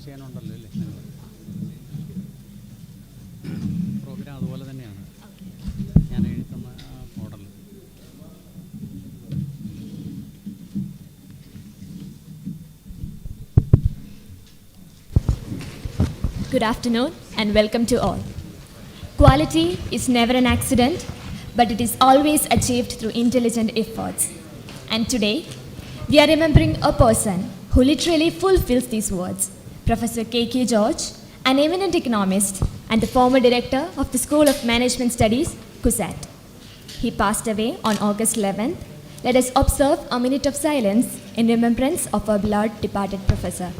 ചെയ്യാനുണ്ടല്ലോ അല്ലേ? പ്രോഗ്രാം അതുപോലെ തന്നെയാണ് ഞാൻ എഴുതുന്ന model. Good afternoon and welcome to all. Quality is never an accident, but it is always achieved through intelligent efforts. And today, we are remembering a person who literally fulfills these words, Professor K.K. George, an eminent economist and the former director of the School of Management Studies, CUSAT. He passed away on August 11th. Let us observe a minute of silence in remembrance of our beloved departed professor.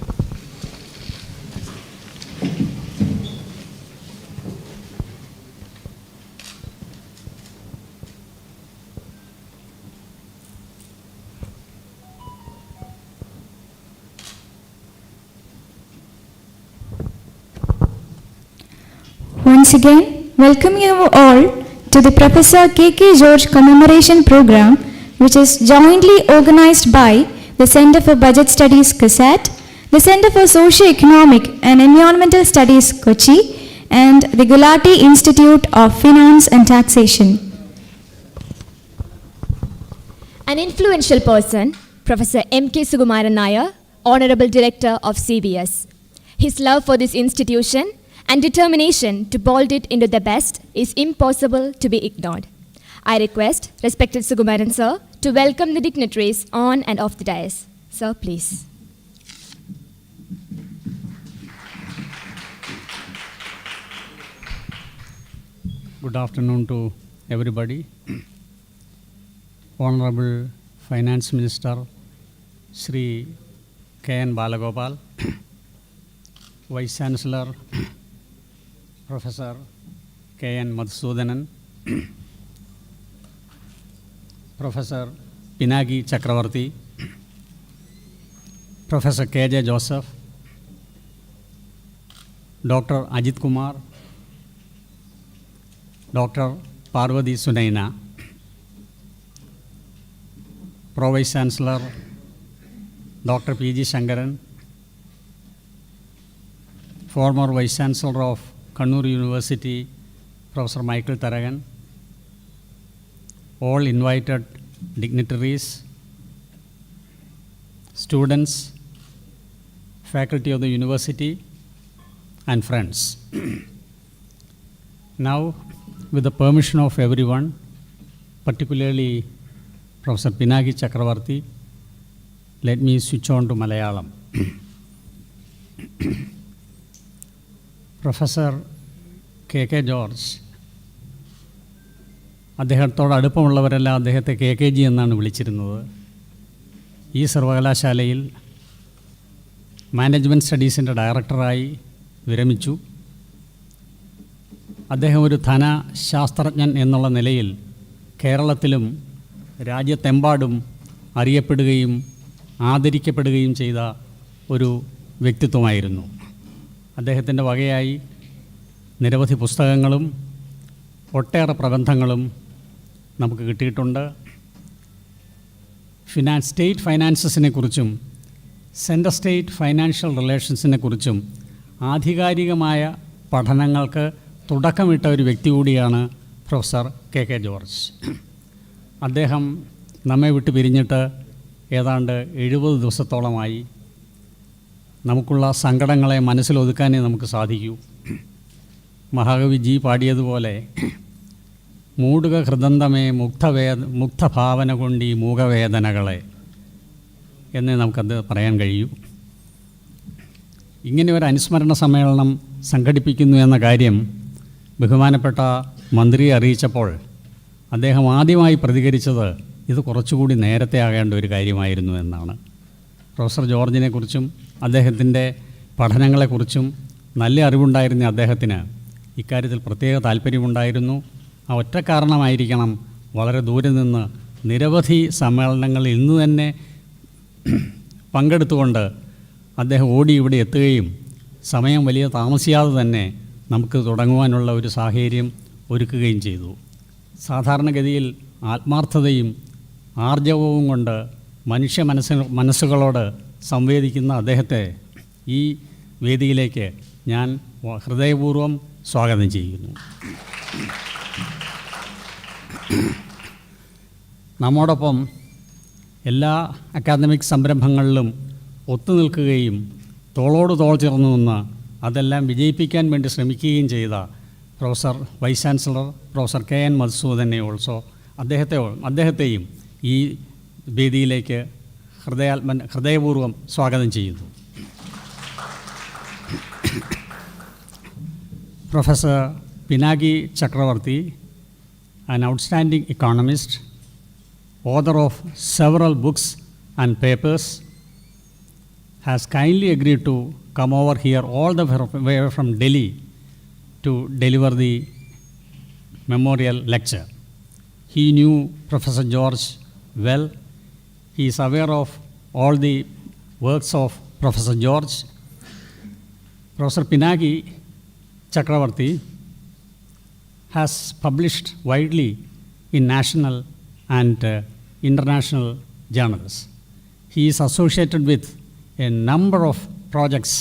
Once again, welcome you all to the Professor K.K. George Commemoration Program, which is jointly organized by the Center for Budget Studies, CUSAT, the Center for Socio-economic and Environmental Studies, Kochi, and the Gulati Institute of Finance and Taxation. An influential person, Professor M.K. Sukumaran Nair, Honorable Director of CBS. His love for this institution and determination to mold it into the best is impossible to be ignored. I request respected Sukumaran sir to welcome the dignitaries on and off the dais. Sir, please. Good afternoon to everybody. Honorable Finance Minister Shri K.N. Balagopal, Vice Chancellor Professor K.N. Madhusudanan, Professor Pinagi Chakravarti, Professor K.J. Joseph, Dr. Ajit Kumar, Dr. Parvati Sunaina, Pro Vice Chancellor Dr. P.G. Shankaran, former Vice Chancellor of Kannur University, Professor Michael Taragan, all invited dignitaries, students, faculty of the university, and friends. Now, with the permission of everyone, particularly Professor Pinagi Chakravarti, let me switch on to Malayalam. Professor K George, അദ്ദേഹത്തോട് അടുപ്പമുള്ളവരെല്ലാം അദ്ദേഹത്തെ KK G എന്നാണ് വിളിച്ചിരുന്നത്. ഈ സർവകലാശാലയിൽ management സ്റ്റഡീസിൻ്റെ ഡയറക്ടറായി വിരമിച്ചു. അദ്ദേഹം ഒരു ധനശാസ്ത്രജ്ഞൻ എന്നുള്ള നിലയിൽ കേരളത്തിലും രാജ്യത്തെമ്പാടും അറിയപ്പെടുകയും ആദരിക്കപ്പെടുകയും ചെയ്ത ഒരു വ്യക്തിത്വമായിരുന്നു. അദ്ദേഹത്തിൻ്റെ വകയായി നിരവധി പുസ്തകങ്ങളും ഒട്ടേറെ പ്രബന്ധങ്ങളും നമുക്ക് കിട്ടിയിട്ടുണ്ട്. സ്റ്റേറ്റ് ഫൈനാൻസസിനെ കുറിച്ചും സെൻട്രൽ സ്റ്റേറ്റ് ഫൈനാൻഷ്യൽ റിലേഷൻസിനെ കുറിച്ചും ആധികാരികമായ പഠനങ്ങൾക്ക് തുടക്കമിട്ട ഒരു വ്യക്തി കൂടിയാണ് പ്രൊഫസർ KK ജോർജ്. അദ്ദേഹം നമ്മെ വിട്ട് പിരിഞ്ഞിട്ട് ഏതാണ്ട് 70 ദിവസത്തോളമായി. നമുക്കുള്ള സങ്കടങ്ങളെ മനസ്സിലൊതുക്കാനേ നമുക്ക് സാധിക്കൂ. മഹാകവി ജി പാടിയതുപോലെ മൂടുക ഹൃദന്തമേ മുക്തഭാവന കൊണ്ടീ മൂകവേദനകളെ എന്നേ നമുക്കത് പറയാൻ കഴിയൂ. ഇങ്ങനെ ഒരു അനുസ്മരണ സമ്മേളനം സംഘടിപ്പിക്കുന്നു എന്ന കാര്യം ബഹുമാനപ്പെട്ട മന്ത്രിയെ അറിയിച്ചപ്പോൾ അദ്ദേഹം ആദ്യമായി പ്രതികരിച്ചത് ഇത് കുറച്ചുകൂടി നേരത്തെ ആകേണ്ട ഒരു കാര്യമായിരുന്നു എന്നാണ്. പ്രൊഫസർ ജോർജിനെക്കുറിച്ചും അദ്ദേഹത്തിൻ്റെ പഠനങ്ങളെക്കുറിച്ചും നല്ല അറിവുണ്ടായിരുന്ന അദ്ദേഹത്തിന് ഇക്കാര്യത്തിൽ പ്രത്യേക താല്പര്യമുണ്ടായിരുന്നു. ആ ഒറ്റ കാരണമായിരിക്കണം വളരെ ദൂരെ നിന്ന് നിരവധി സമ്മേളനങ്ങളിൽ ഇന്ന് തന്നെ പങ്കെടുത്തുകൊണ്ട് അദ്ദേഹം ഓടി ഇവിടെ എത്തുകയും സമയം വലിയ താമസിയാതെ തന്നെ നമുക്ക് തുടങ്ങുവാനുള്ള ഒരു സാഹചര്യം ഒരുക്കുകയും ചെയ്തു. സാധാരണഗതിയിൽ ആത്മാർത്ഥതയും ആർജവവും കൊണ്ട് മനസ്സുകളോട് സംവേദിക്കുന്ന അദ്ദേഹത്തെ ഈ വേദിയിലേക്ക് ഞാൻ ഹൃദയപൂർവ്വം സ്വാഗതം ചെയ്യുന്നു. നമ്മോടൊപ്പം എല്ലാ അക്കാദമിക് സംരംഭങ്ങളിലും ഒത്തുനിൽക്കുകയും തോളോട് തോൾ ചേർന്ന് നിന്ന് അതെല്ലാം വിജയിപ്പിക്കാൻ വേണ്ടി ശ്രമിക്കുകയും ചെയ്ത professor vice chancellor professor KN മധുസൂദനെ ഓൾസോ അദ്ദേഹത്തെയും ഈ വേദിയിലേക്ക് ഹൃദയപൂർവ്വം സ്വാഗതം ചെയ്യുന്നു. Professor Pinagi Chakravarti, an outstanding economist, author of several books and papers, has kindly agreed to come over here all the way from Delhi to deliver the memorial lecture. He knew Professor George well. He is aware of all the works of Professor George. Professor Pinagi Chakravarti has published widely in national and international journals. He is associated with a number of projects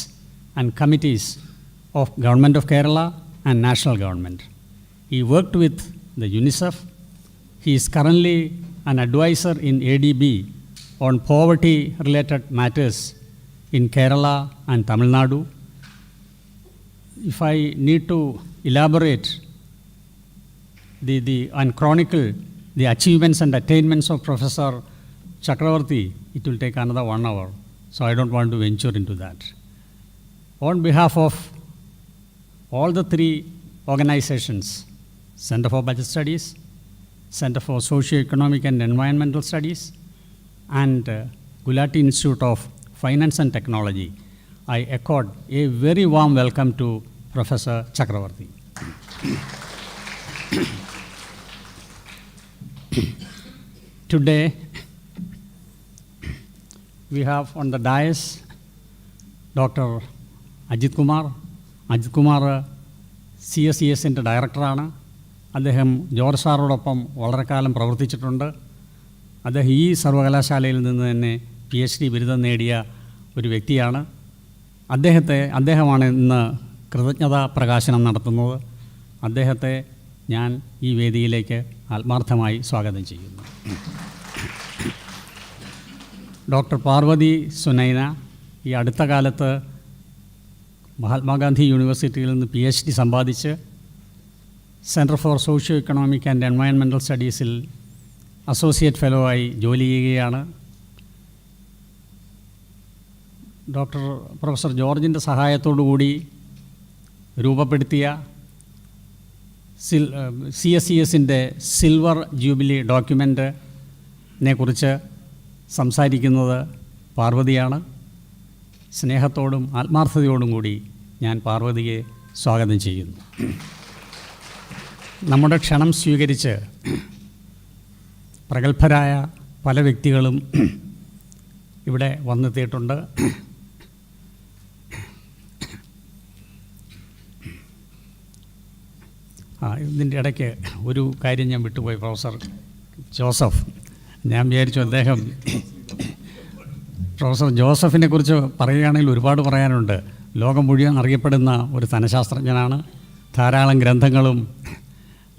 and committees of Government of Kerala and national government. He worked with the UNICEF. He is currently an advisor in ADB on poverty-related matters in Kerala and Tamil Nadu. If I need to elaborate and chronicle the achievements and attainments of Professor Chakravarti, it will take another 1 hour, so I don't want to venture into that. On behalf of all the 3 organizations, Center for Budget Studies, Center for Socio-economic and Environmental Studies, and Gulati Institute of Finance and Technology, I accord a very warm welcome to Professor Chakravarti. Today, we have on the dais Dr. Ajit Kumar. Ajit Kumar CSES-ൻ്റെ ഡയറക്ടറാണ്. അദ്ദേഹം George സാറോടൊപ്പം വളരെ കാലം പ്രവർത്തിച്ചിട്ടുണ്ട്. അദ്ദേഹം ഈ സർവകലാശാലയിൽ നിന്ന് തന്നെ PhD ബിരുദം നേടിയ ഒരു വ്യക്തിയാണ്. അദ്ദേഹമാണ് ഇന്ന് കൃതജ്ഞതാ പ്രകാശനം നടത്തുന്നത്. അദ്ദേഹത്തെ ഞാൻ ഈ വേദിയിലേക്ക് ആത്മാർത്ഥമായി സ്വാഗതം ചെയ്യുന്നു. ഡോക്ടർ പാർവതി സുനൈന ഈ അടുത്ത കാലത്ത് മഹാത്മാഗാന്ധി യൂണിവേഴ്സിറ്റിയിൽ നിന്ന് PhD സമ്പാദിച്ച് സെൻറ്റർ ഫോർ സോഷ്യോ-എക്കണോമിക് ആൻഡ് എൻവയൺമെൻറ്റൽ സ്റ്റഡീസിൽ അസോസിയേറ്റ് ഫെലോ ആയി ജോലി ചെയ്യുകയാണ്. പ്രൊഫസർ ജോർജിൻ്റെ സഹായത്തോടുകൂടി രൂപപ്പെടുത്തിയ CSES-ൻ്റെ സിൽവർ ജൂബിലി ഡോക്യുമെൻറ്റിനെ കുറിച്ച് സംസാരിക്കുന്നത് പാർവതിയാണ്. സ്നേഹത്തോടും ആത്മാർത്ഥതയോടും കൂടി ഞാൻ പാർവതിയെ സ്വാഗതം ചെയ്യുന്നു. നമ്മുടെ ക്ഷണം സ്വീകരിച്ച് പ്രഗത്ഭരായ പല വ്യക്തികളും ഇവിടെ വന്നെത്തിയിട്ടുണ്ട്. ഇതിൻ്റെ ഇടയ്ക്ക് ഒരു കാര്യം ഞാൻ വിട്ടുപോയി. പ്രൊഫസർ ജോസഫ്, ഞാൻ വിചാരിച്ചു പ്രൊഫസർ ജോസഫിനെ കുറിച്ച് പറയുകയാണെങ്കിൽ ഒരുപാട് പറയാനുണ്ട്. ലോകം മുഴുവൻ അറിയപ്പെടുന്ന ഒരു ധനശാസ്ത്രജ്ഞനാണ്. ധാരാളം ഗ്രന്ഥങ്ങളും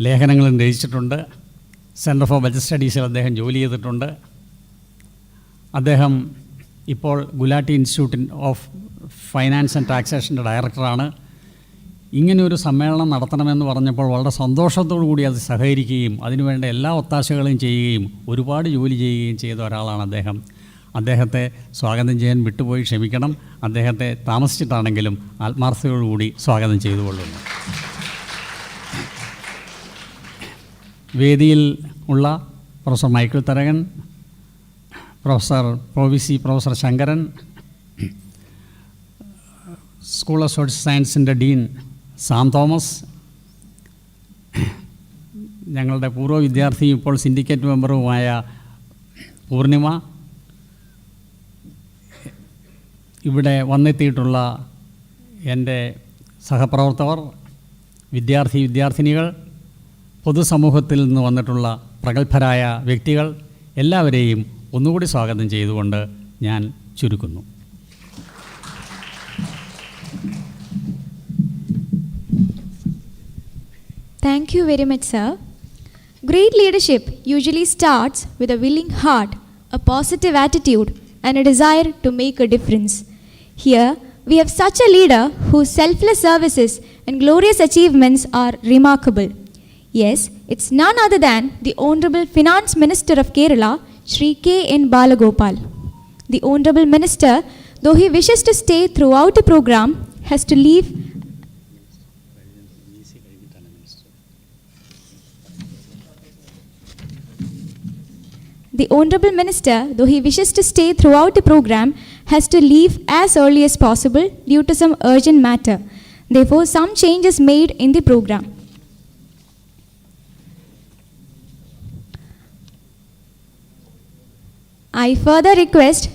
ലേഖനങ്ങളും രചിച്ചിട്ടുണ്ട്. സെൻറ്റർ ഫോർ ബഡ്ജറ്റ് സ്റ്റഡീസിൽ അദ്ദേഹം ജോലി ചെയ്തിട്ടുണ്ട്. അദ്ദേഹം ഇപ്പോൾ Gulati institute of finance and ടാക്സേഷൻ്റെ ഡയറക്ടറാണ്. ഇങ്ങനെയൊരു സമ്മേളനം നടത്തണമെന്ന് പറഞ്ഞപ്പോൾ വളരെ സന്തോഷത്തോടു കൂടി അത് സഹകരിക്കുകയും അതിനുവേണ്ട എല്ലാ ഒത്താശകളും ചെയ്യുകയും ഒരുപാട് ജോലി ചെയ്യുകയും ചെയ്ത ഒരാളാണ് അദ്ദേഹം. അദ്ദേഹത്തെ സ്വാഗതം ചെയ്യാൻ വിട്ടുപോയി, ക്ഷമിക്കണം. അദ്ദേഹത്തെ താമസിച്ചിട്ടാണെങ്കിലും ആത്മാർത്ഥതയോടുകൂടി സ്വാഗതം ചെയ്തുകൊള്ളുന്നു. വേദിയിൽ ഉള്ള professor Michael Tharakan, professor professor Sankaran, school of social സയൻസിൻ്റെ ഡീൻ സാം തോമസ്, ഞങ്ങളുടെ പൂർവ്വ വിദ്യാർത്ഥിയും ഇപ്പോൾ സിൻഡിക്കേറ്റ് മെമ്പറുമായ പൂർണിമ, ഇവിടെ വന്നെത്തിയിട്ടുള്ള എൻ്റെ സഹപ്രവർത്തകർ, വിദ്യാർത്ഥിനികൾ, പൊതുസമൂഹത്തിൽ നിന്ന് വന്നിട്ടുള്ള പ്രഗത്ഭരായ വ്യക്തികൾ, എല്ലാവരെയും ഒന്നുകൂടി സ്വാഗതം ചെയ്തുകൊണ്ട് ഞാൻ ചുരുക്കുന്നു. Thank you very much, sir. Great leadership usually starts with a willing heart, a positive attitude, and a desire to make a difference. Here, we have such a leader whose selfless services and glorious achievements are remarkable. Yes, it's none other than the Honorable Finance Minister of Kerala, Shri K.N. Balagopal. The Honorable Minister, though he wishes to stay throughout the program, has to leave. The Honorable Minister, though he wishes to stay throughout the program, has to leave as early as possible due to some urgent matter. Therefore, some changes made in the program. I further request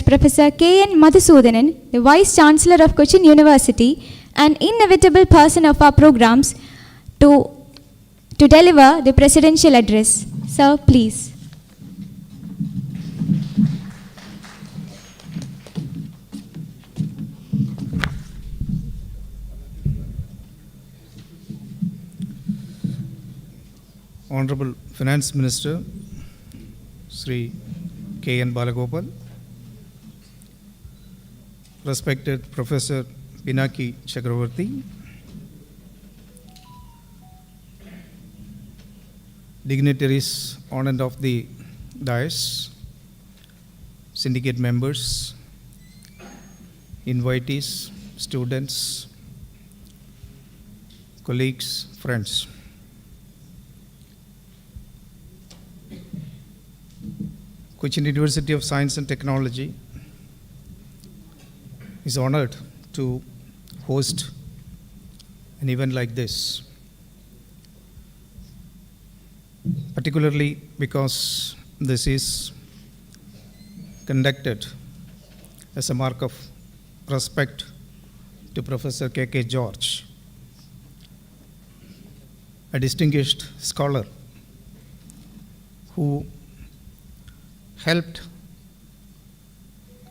Professor K.N. Madhusudanan, the Vice Chancellor of Cochin University, an inevitable person of our programs, to deliver the presidential address. Sir, please. Honorable Finance Minister, Sri K.N. Balagopal, respected Professor Pinaki Chakravarti, dignitaries on and off the dais, syndicate members, invitees, students, colleagues, friends. Cochin University of Science and Technology is honored to host an event like this, particularly because this is conducted as a mark of respect to Professor K.K. George, a distinguished scholar who helped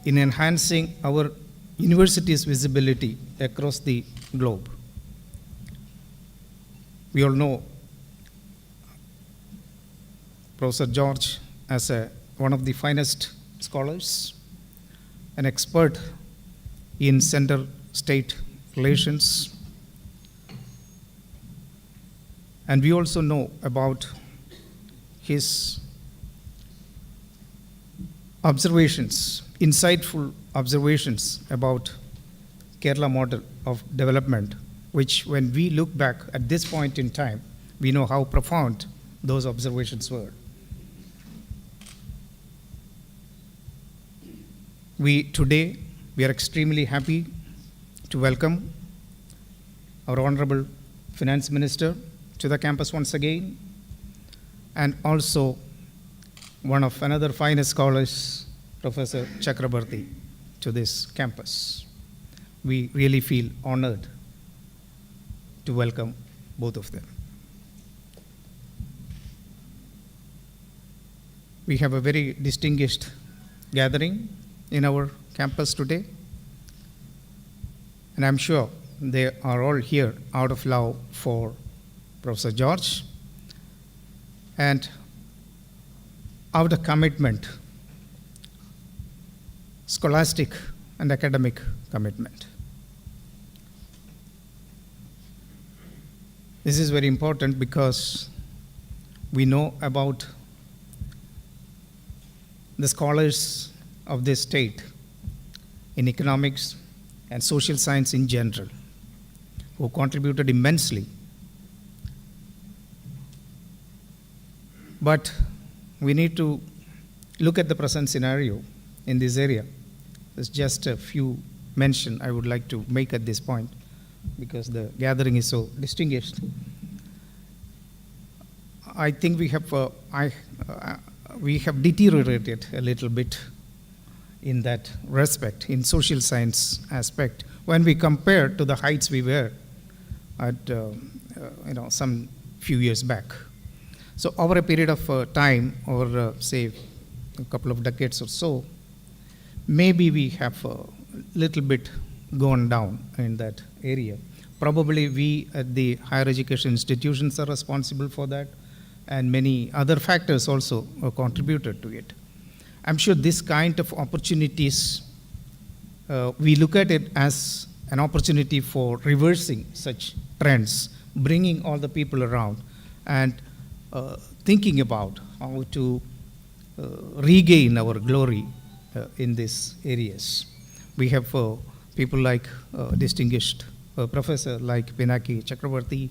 in enhancing our university's visibility across the globe. We all know Professor George as one of the finest scholars, an expert in center-state relations, and we also know about his observations, insightful observations about Kerala model of development, which when we look back at this point in time, we know how profound those observations were. Today, we are extremely happy to welcome our Honorable Finance Minister to the campus once again, and also one of another finest scholars, Professor Chakrabarti, to this campus. We really feel honored to welcome both of them. We have a very distinguished gathering in our campus today, and I'm sure they are all here out of love for Professor George and out of commitment, scholastic and academic commitment. This is very important because we know about the scholars of this state in economics and social science in general, who contributed immensely. But we need to look at the present scenario in this area. There's just a few mention I would like to make at this point because the gathering is so distinguished. I think we have deteriorated a little bit in that respect, in social science aspect, when we compare to the heights we were at some few years back. So over a period of time, or say a couple of decades or so, maybe we have a little bit gone down in that area. Probably we at the higher education institutions are responsible for that, and many other factors also contributed to it. I'm sure this kind of opportunities, we look at it as an opportunity for reversing such trends, bringing all the people around, and thinking about how to regain our glory in these areas. We have people like distinguished professor like Pinaki Chakravarti.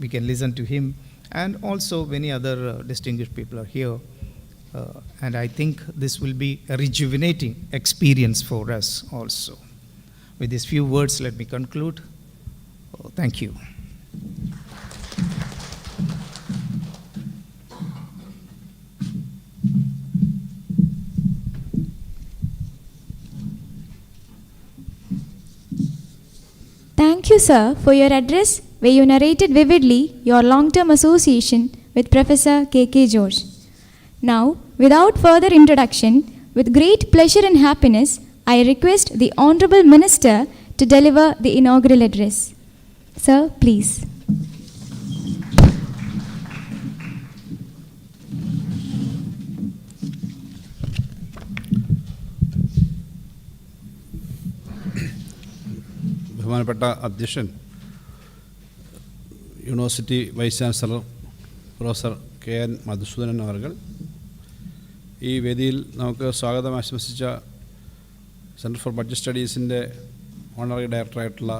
We can listen to him, and also many other distinguished people are here. And I think this will be a rejuvenating experience for us also. With these few words, let me conclude. Thank you. Thank you, sir, for your address where you narrated vividly your long-term association with Professor K.K. George. Now, without further introduction, with great pleasure and happiness, I request the Honorable Minister to deliver the inaugural address. Sir, please. ബഹുമാനപ്പെട്ട അധ്യക്ഷൻ, university vice chancellor professor K N. Madhusudanan അവർകൾ, ഈ വേദിയിൽ നമുക്ക് സ്വാഗതം ആശംസിച്ച centre for budget സ്റ്റഡീസിൻ്റെ honorary ഡയറക്ടറായിട്ടുള്ള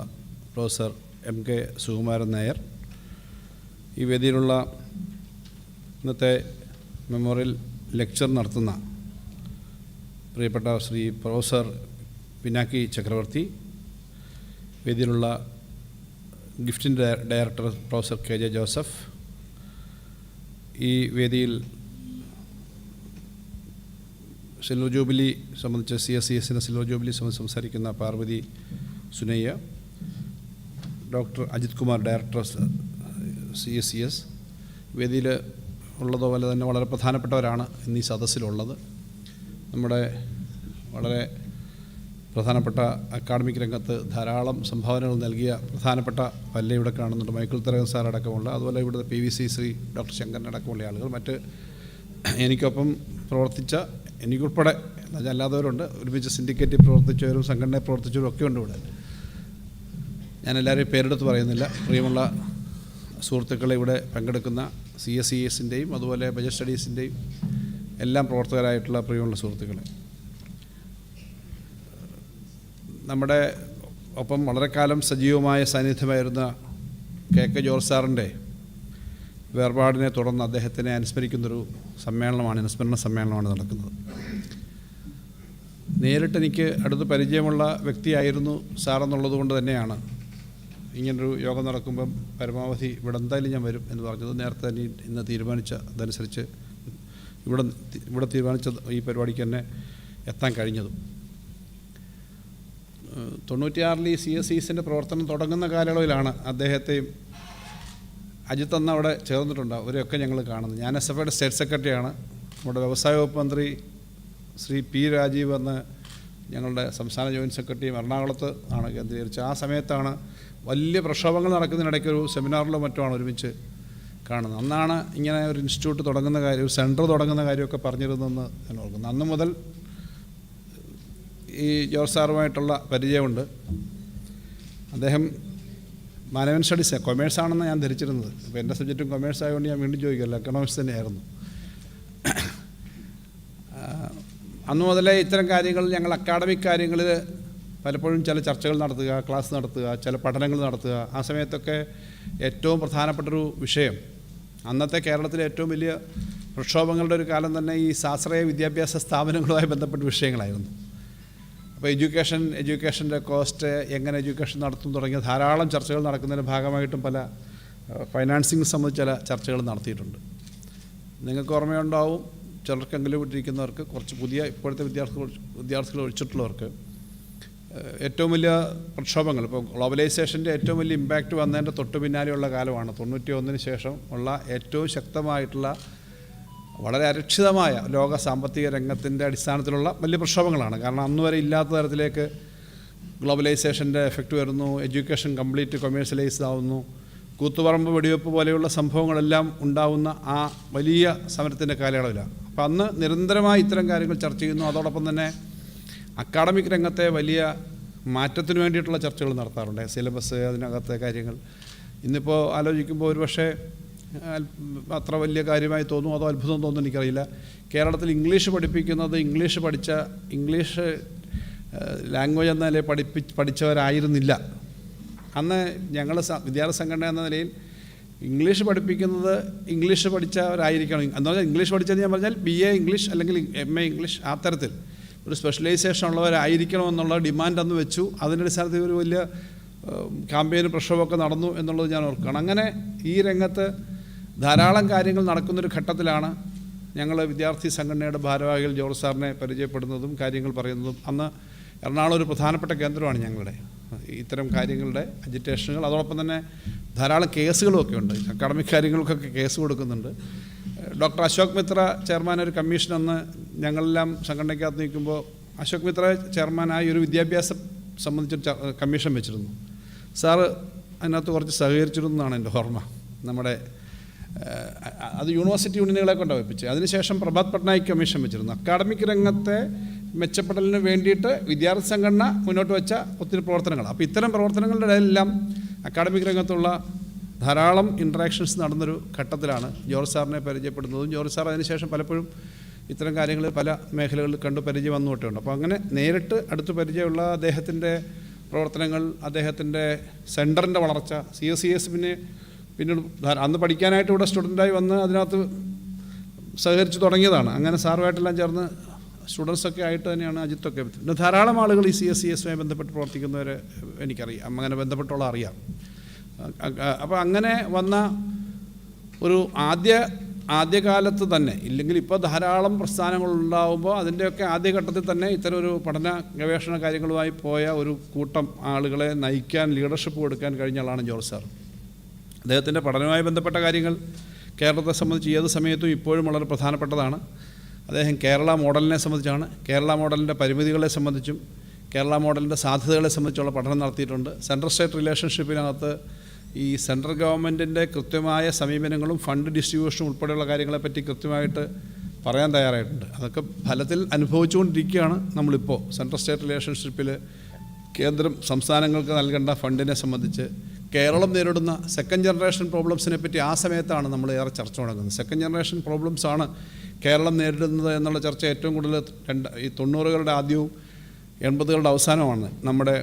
പ്രൊഫസർ എം.കെ. സുകുമാരൻ നായർ, ഈ വേദിയിലുള്ള ഇന്നത്തെ മെമ്മോറിയൽ ലെക്ചർ നടത്തുന്ന പ്രിയപ്പെട്ട ശ്രീ പ്രൊഫസർ പിനാക്കി ചക്രവർത്തി, വേദിയിലുള്ള ഗിഫ്റ്റിൻ്റെ ഡയറക്ടർ പ്രൊഫസർ കെ.ജെ. ജോസഫ്, ഈ വേദിയിൽ സിൽവർ ജൂബിലി സംബന്ധിച്ച് CSESൻ്റെ സിൽവർ ജൂബിലി സംബന്ധിച്ച് സംസാരിക്കുന്ന Parvathi Sunayya, doctor Ajith Kumar director CSES, വേദിയിൽ ഉള്ളതുപോലെ തന്നെ വളരെ പ്രധാനപ്പെട്ടവരാണ് ഇന്ന് ഈ സദസ്സിലുള്ളത്. നമ്മുടെ വളരെ പ്രധാനപ്പെട്ട അക്കാഡമിക് രംഗത്ത് ധാരാളം സംഭാവനകൾ നൽകിയ പ്രധാനപ്പെട്ട പല ഇവിടെ കാണുന്നുണ്ട്. മൈക്കിൾ തരകൻ സാർ അടക്കമുള്ള, അതുപോലെ ഇവിടുത്തെ PVC ശ്രീ ഡോക്ടർ ശങ്കരൻ അടക്കമുള്ള ആളുകൾ, മറ്റ് എനിക്കൊപ്പം പ്രവർത്തിച്ച, എനിക്കുൾപ്പെടെ എന്നുവെച്ചാൽ അല്ലാത്തവരുണ്ട്, ഒരുമിച്ച് സിൻഡിക്കേറ്റിൽ പ്രവർത്തിച്ചവരും സംഘടനയിൽ പ്രവർത്തിച്ചവരും ഒക്കെ ഉണ്ട് ഇവിടെ. ഞാൻ എല്ലാവരെയും പേരെടുത്ത് പറയുന്നില്ല. പ്രിയമുള്ള സുഹൃത്തുക്കളെ, ഇവിടെ പങ്കെടുക്കുന്ന CSESൻ്റെയും അതുപോലെ ബജറ്റ് സ്റ്റഡീസിൻ്റെയും എല്ലാം പ്രവർത്തകരായിട്ടുള്ള പ്രിയമുള്ള സുഹൃത്തുക്കളെ, നമ്മുടെ ഒപ്പം വളരെ കാലം സജീവമായ സാന്നിധ്യമായിരുന്ന കെ.കെ. ജോർജ് സാറിൻ്റെ വേർപാടിനെ തുടർന്ന് അദ്ദേഹത്തിനെ അനുസ്മരിക്കുന്നൊരു സമ്മേളനമാണ്, അനുസ്മരണ സമ്മേളനമാണ് നടക്കുന്നത്. നേരിട്ട് എനിക്ക് അടുത്ത് പരിചയമുള്ള വ്യക്തിയായിരുന്നു സാറെന്നുള്ളത് കൊണ്ട് തന്നെയാണ് ഇങ്ങനൊരു യോഗം നടക്കുമ്പം പരമാവധി ഇവിടെ എന്തായാലും ഞാൻ വരും എന്ന് പറഞ്ഞത്. നേരത്തെ തന്നെ ഇന്ന് തീരുമാനിച്ചതനുസരിച്ച് ഇവിടെ തീരുമാനിച്ച ഈ പരിപാടിക്ക് തന്നെ എത്താൻ കഴിഞ്ഞതും. 96 CSESൻ്റെ പ്രവർത്തനം തുടങ്ങുന്ന കാലയളവിലാണ് അദ്ദേഹത്തെയും അജിത്ത് അന്ന് അവിടെ ചേർന്നിട്ടുണ്ട്. അവരെയൊക്കെ ഞങ്ങൾ കാണുന്നത്. ഞാൻ SFIയുടെ സ്റ്റേറ്റ് സെക്രട്ടറിയാണ്. നമ്മുടെ വ്യവസായ വകുപ്പ് മന്ത്രി ശ്രീ P. രാജീവ് അന്ന് ഞങ്ങളുടെ സംസ്ഥാന ജോയിൻറ്റ് സെക്രട്ടറിയും എറണാകുളത്ത് ആണ് കേന്ദ്രീകരിച്ച്. ആ സമയത്താണ് വലിയ പ്രക്ഷോഭങ്ങൾ നടക്കുന്നതിനിടയ്ക്ക് ഒരു സെമിനാറിലോ മറ്റുമാണ് ഒരുമിച്ച് കാണുന്നത്. അന്നാണ് ഇങ്ങനെ ഒരു ഇൻസ്റ്റിറ്റ്യൂട്ട് തുടങ്ങുന്ന കാര്യം, ഒരു സെൻറ്റർ തുടങ്ങുന്ന കാര്യമൊക്കെ പറഞ്ഞിരുന്നതെന്ന് ഞാൻ ഓർക്കുന്നു. അന്ന് മുതൽ ഈ ജോർജ് സാറുമായിട്ടുള്ള പരിചയമുണ്ട്. അദ്ദേഹം മാനവൻ സ്റ്റഡീസ്, കൊമേഴ്സാണെന്ന് ഞാൻ ധരിച്ചിരുന്നത്. അപ്പോൾ എൻ്റെ സബ്ജക്റ്റും കൊമേഴ്സ് ആയതുകൊണ്ട് ഞാൻ വീണ്ടും ചോദിക്കില്ല, എക്കണോമിക്സ് തന്നെയായിരുന്നു. അന്ന് മുതലേ ഇത്തരം കാര്യങ്ങൾ, ഞങ്ങൾ അക്കാഡമിക് കാര്യങ്ങളിൽ പലപ്പോഴും ചില ചർച്ചകൾ നടത്തുക, ക്ലാസ് നടത്തുക, ചില പഠനങ്ങൾ നടത്തുക. ആ സമയത്തൊക്കെ ഏറ്റവും പ്രധാനപ്പെട്ടൊരു വിഷയം, അന്നത്തെ കേരളത്തിലെ ഏറ്റവും വലിയ പ്രക്ഷോഭങ്ങളുടെ ഒരു കാലം തന്നെ ഈ സ്വാശ്രയ വിദ്യാഭ്യാസ സ്ഥാപനങ്ങളുമായി ബന്ധപ്പെട്ട വിഷയങ്ങളായിരുന്നു. അപ്പോൾ എഡ്യൂക്കേഷൻ്റെ കോസ്റ്റ്, എങ്ങനെ എഡ്യൂക്കേഷൻ നടത്തും തുടങ്ങിയ ധാരാളം ചർച്ചകൾ നടക്കുന്നതിൻ്റെ ഭാഗമായിട്ടും പല ഫൈനാൻസിങ് സംബന്ധിച്ച് ചില ചർച്ചകൾ നടത്തിയിട്ടുണ്ട്. നിങ്ങൾക്ക് ഓർമ്മയുണ്ടാവും, ചിലർക്കെങ്കിലും ഇട്ടിരിക്കുന്നവർക്ക്, കുറച്ച് പുതിയ ഇപ്പോഴത്തെ വിദ്യാർത്ഥികൾ ഒഴിച്ചിട്ടുള്ളവർക്ക്, ഏറ്റവും വലിയ പ്രക്ഷോഭങ്ങൾ, ഇപ്പോൾ ഗ്ലോബലൈസേഷൻ്റെ ഏറ്റവും വലിയ ഇമ്പാക്റ്റ് വന്നതിൻ്റെ തൊട്ട് പിന്നാലെയുള്ള കാലമാണ്. 91 ശേഷം ഉള്ള ഏറ്റവും ശക്തമായിട്ടുള്ള, വളരെ അരക്ഷിതമായ ലോക സാമ്പത്തിക രംഗത്തിൻ്റെ അടിസ്ഥാനത്തിലുള്ള വലിയ പ്രക്ഷോഭങ്ങളാണ്. കാരണം അന്ന് വരെ ഇല്ലാത്ത തരത്തിലേക്ക് ഗ്ലോബലൈസേഷൻ്റെ എഫക്റ്റ് വരുന്നു, എഡ്യൂക്കേഷൻ കംപ്ലീറ്റ് കൊമേഴ്ഷ്യലൈസ്ഡ് ആവുന്നു, കൂത്തുപറമ്പ് വെടിവെപ്പ് പോലെയുള്ള സംഭവങ്ങളെല്ലാം ഉണ്ടാവുന്ന ആ വലിയ സമരത്തിൻ്റെ കാലയളവിലാണ്. അപ്പോൾ അന്ന് നിരന്തരമായി ഇത്തരം കാര്യങ്ങൾ ചർച്ച ചെയ്യുന്നു. അതോടൊപ്പം തന്നെ അക്കാഡമിക് രംഗത്തെ വലിയ മാറ്റത്തിന് വേണ്ടിയിട്ടുള്ള ചർച്ചകൾ നടത്താറുണ്ട്. സിലബസ്, അതിനകത്തെ കാര്യങ്ങൾ ഇന്നിപ്പോൾ ആലോചിക്കുമ്പോൾ ഒരുപക്ഷെ അത്ര വലിയ കാര്യമായി തോന്നും, അതോ അത്ഭുതം തോന്നുന്നു എനിക്കറിയില്ല. കേരളത്തിൽ ഇംഗ്ലീഷ് പഠിപ്പിക്കുന്നത് ഇംഗ്ലീഷ് ലാംഗ്വേജ് എന്ന നിലയിൽ പഠിച്ചവരായിരുന്നില്ല. അന്ന് ഞങ്ങൾ വിദ്യാർത്ഥി സംഘടന എന്ന നിലയിൽ ഇംഗ്ലീഷ് പഠിപ്പിക്കുന്നത് ഇംഗ്ലീഷ് പഠിച്ചവരായിരിക്കണം. എന്ന് പറഞ്ഞാൽ ഇംഗ്ലീഷ് പഠിച്ചതെന്ന് ഞാൻ പറഞ്ഞാൽ BA ഇംഗ്ലീഷ് അല്ലെങ്കിൽ MA ഇംഗ്ലീഷ്, ആ തരത്തിൽ ഒരു സ്പെഷ്യലൈസേഷൻ ഉള്ളവരായിരിക്കണമെന്നുള്ള ഡിമാൻഡ് അന്ന് വെച്ചു. അതിൻ്റെ അടിസ്ഥാനത്തിൽ ഒരു വലിയ ക്യാമ്പയിന് പ്രക്ഷോഭമൊക്കെ നടന്നു എന്നുള്ളത് ഞാൻ ഓർക്കുകയാണ്. അങ്ങനെ ഈ രംഗത്ത് ധാരാളം കാര്യങ്ങൾ നടക്കുന്നൊരു ഘട്ടത്തിലാണ് ഞങ്ങൾ വിദ്യാർത്ഥി സംഘടനയുടെ ഭാരവാഹികൾ ജോർജ് സാറിനെ പരിചയപ്പെടുന്നതും കാര്യങ്ങൾ പറയുന്നതും. അന്ന് എറണാകുളം ഒരു പ്രധാനപ്പെട്ട കേന്ദ്രമാണ് ഞങ്ങളുടെ ഇത്തരം കാര്യങ്ങളുടെ അജിറ്റേഷനുകൾ. അതോടൊപ്പം തന്നെ ധാരാളം കേസുകളുമൊക്കെ ഉണ്ട്. അക്കാഡമിക് കാര്യങ്ങൾക്കൊക്കെ കേസ് കൊടുക്കുന്നുണ്ട്. ഡോക്ടർ അശോക് മിത്ര ചെയർമാൻ ഒരു കമ്മീഷൻ അന്ന് ഞങ്ങളെല്ലാം സംഘടനയ്ക്കകത്ത് നിൽക്കുമ്പോൾ അശോക് മിത്ര ചെയർമാനായി ഒരു വിദ്യാഭ്യാസം സംബന്ധിച്ചൊരു കമ്മീഷൻ വെച്ചിരുന്നു. സാറ് അതിനകത്ത് കുറച്ച് സഹകരിച്ചിരുന്നു എന്നാണ് എൻ്റെ ഓർമ്മ. നമ്മുടെ അത് യൂണിവേഴ്സിറ്റി യൂണിയനുകളെ കൊണ്ടാണ് വെപ്പിച്ചത്. അതിനുശേഷം പ്രഭാത് പട്നായിക് കമ്മീഷൻ വെച്ചിരുന്നു. അക്കാഡമിക് രംഗത്തെ മെച്ചപ്പെടലിന് വേണ്ടിയിട്ട് വിദ്യാർത്ഥി സംഘടന മുന്നോട്ട് വെച്ച ഒത്തിരി പ്രവർത്തനങ്ങൾ. അപ്പോൾ ഇത്തരം പ്രവർത്തനങ്ങളുടെ എല്ലാം അക്കാഡമിക് രംഗത്തുള്ള ധാരാളം ഇൻട്രാക്ഷൻസ് നടന്നൊരു ഘട്ടത്തിലാണ് ജോർജ് സാറിനെ പരിചയപ്പെടുന്നതും. ജോർജ് സാർ അതിനുശേഷം പലപ്പോഴും ഇത്തരം കാര്യങ്ങൾ പല മേഖലകളിൽ കണ്ടു പരിചയം വന്നുകൊണ്ടുണ്ട്. അപ്പോൾ അങ്ങനെ നേരിട്ട് അടുത്ത് പരിചയമുള്ള അദ്ദേഹത്തിൻ്റെ പ്രവർത്തനങ്ങൾ, അദ്ദേഹത്തിൻ്റെ സെൻറ്ററിൻ്റെ വളർച്ച, CSES പിന്നീട് അന്ന് പഠിക്കാനായിട്ട് ഇവിടെ സ്റ്റുഡൻ്റായി വന്ന് അതിനകത്ത് സഹകരിച്ച് തുടങ്ങിയതാണ്. അങ്ങനെ സാറുമായിട്ടെല്ലാം ചേർന്ന് സ്റ്റുഡൻസൊക്കെ ആയിട്ട് തന്നെയാണ് അജിത്തൊക്കെ. പിന്നെ ധാരാളം ആളുകൾ ഈ CSESുമായി ബന്ധപ്പെട്ട് പ്രവർത്തിക്കുന്നവരെ എനിക്കറിയാം, അങ്ങനെ ബന്ധപ്പെട്ടുള്ള അറിയാം. അപ്പോൾ അങ്ങനെ വന്ന ഒരു ആദ്യകാലത്ത് തന്നെ, ഇല്ലെങ്കിൽ ഇപ്പോൾ ധാരാളം പ്രസ്ഥാനങ്ങൾ ഉണ്ടാകുമ്പോൾ അതിൻ്റെയൊക്കെ ആദ്യഘട്ടത്തിൽ തന്നെ ഇത്തരം ഒരു പഠന ഗവേഷണ കാര്യങ്ങളുമായി പോയ ഒരു കൂട്ടം ആളുകളെ നയിക്കാൻ, ലീഡർഷിപ്പ് കൊടുക്കാൻ കഴിഞ്ഞ ആളാണ് ജോർജ് സാർ. അദ്ദേഹത്തിൻ്റെ പഠനവുമായി ബന്ധപ്പെട്ട കാര്യങ്ങൾ കേരളത്തെ സംബന്ധിച്ച് ഏത് സമയത്തും ഇപ്പോഴും വളരെ പ്രധാനപ്പെട്ടതാണ്. അദ്ദേഹം കേരള മോഡലിനെ സംബന്ധിച്ചാണ്, കേരള മോഡലിൻ്റെ പരിമിതികളെ സംബന്ധിച്ചും കേരള മോഡലിൻ്റെ സാധ്യതകളെ സംബന്ധിച്ചുള്ള പഠനം നടത്തിയിട്ടുണ്ട്. സെൻട്രൽ സ്റ്റേറ്റ് റിലേഷൻഷിപ്പിനകത്ത് ഈ സെൻട്രൽ ഗവൺമെൻറ്റിൻ്റെ കൃത്യമായ സമീപനങ്ങളും ഫണ്ട് ഡിസ്ട്രിബ്യൂഷനും ഉൾപ്പെടെയുള്ള കാര്യങ്ങളെപ്പറ്റി കൃത്യമായിട്ട് പറയാൻ തയ്യാറായിട്ടുണ്ട്. അതൊക്കെ ഫലത്തിൽ അനുഭവിച്ചുകൊണ്ടിരിക്കുകയാണ് നമ്മളിപ്പോൾ. സെൻട്രൽ സ്റ്റേറ്റ് റിലേഷൻഷിപ്പിൽ കേന്ദ്രം സംസ്ഥാനങ്ങൾക്ക് നൽകേണ്ട ഫണ്ടിനെ സംബന്ധിച്ച് കേരളം നേരിടുന്ന സെക്കൻഡ് ജനറേഷൻ പ്രോബ്ലംസിനെ പറ്റി ആ സമയത്താണ് നമ്മൾ ഏറെ ചർച്ച തുടങ്ങുന്നത്. സെക്കൻഡ് ജനറേഷൻ പ്രോബ്ലംസാണ് കേരളം നേരിടുന്നത് എന്നുള്ള ചർച്ച ഏറ്റവും കൂടുതൽ ഈ 90കളുടെ ആദ്യവും 80കളുടെ അവസാനമാണ്. നമ്മുടെ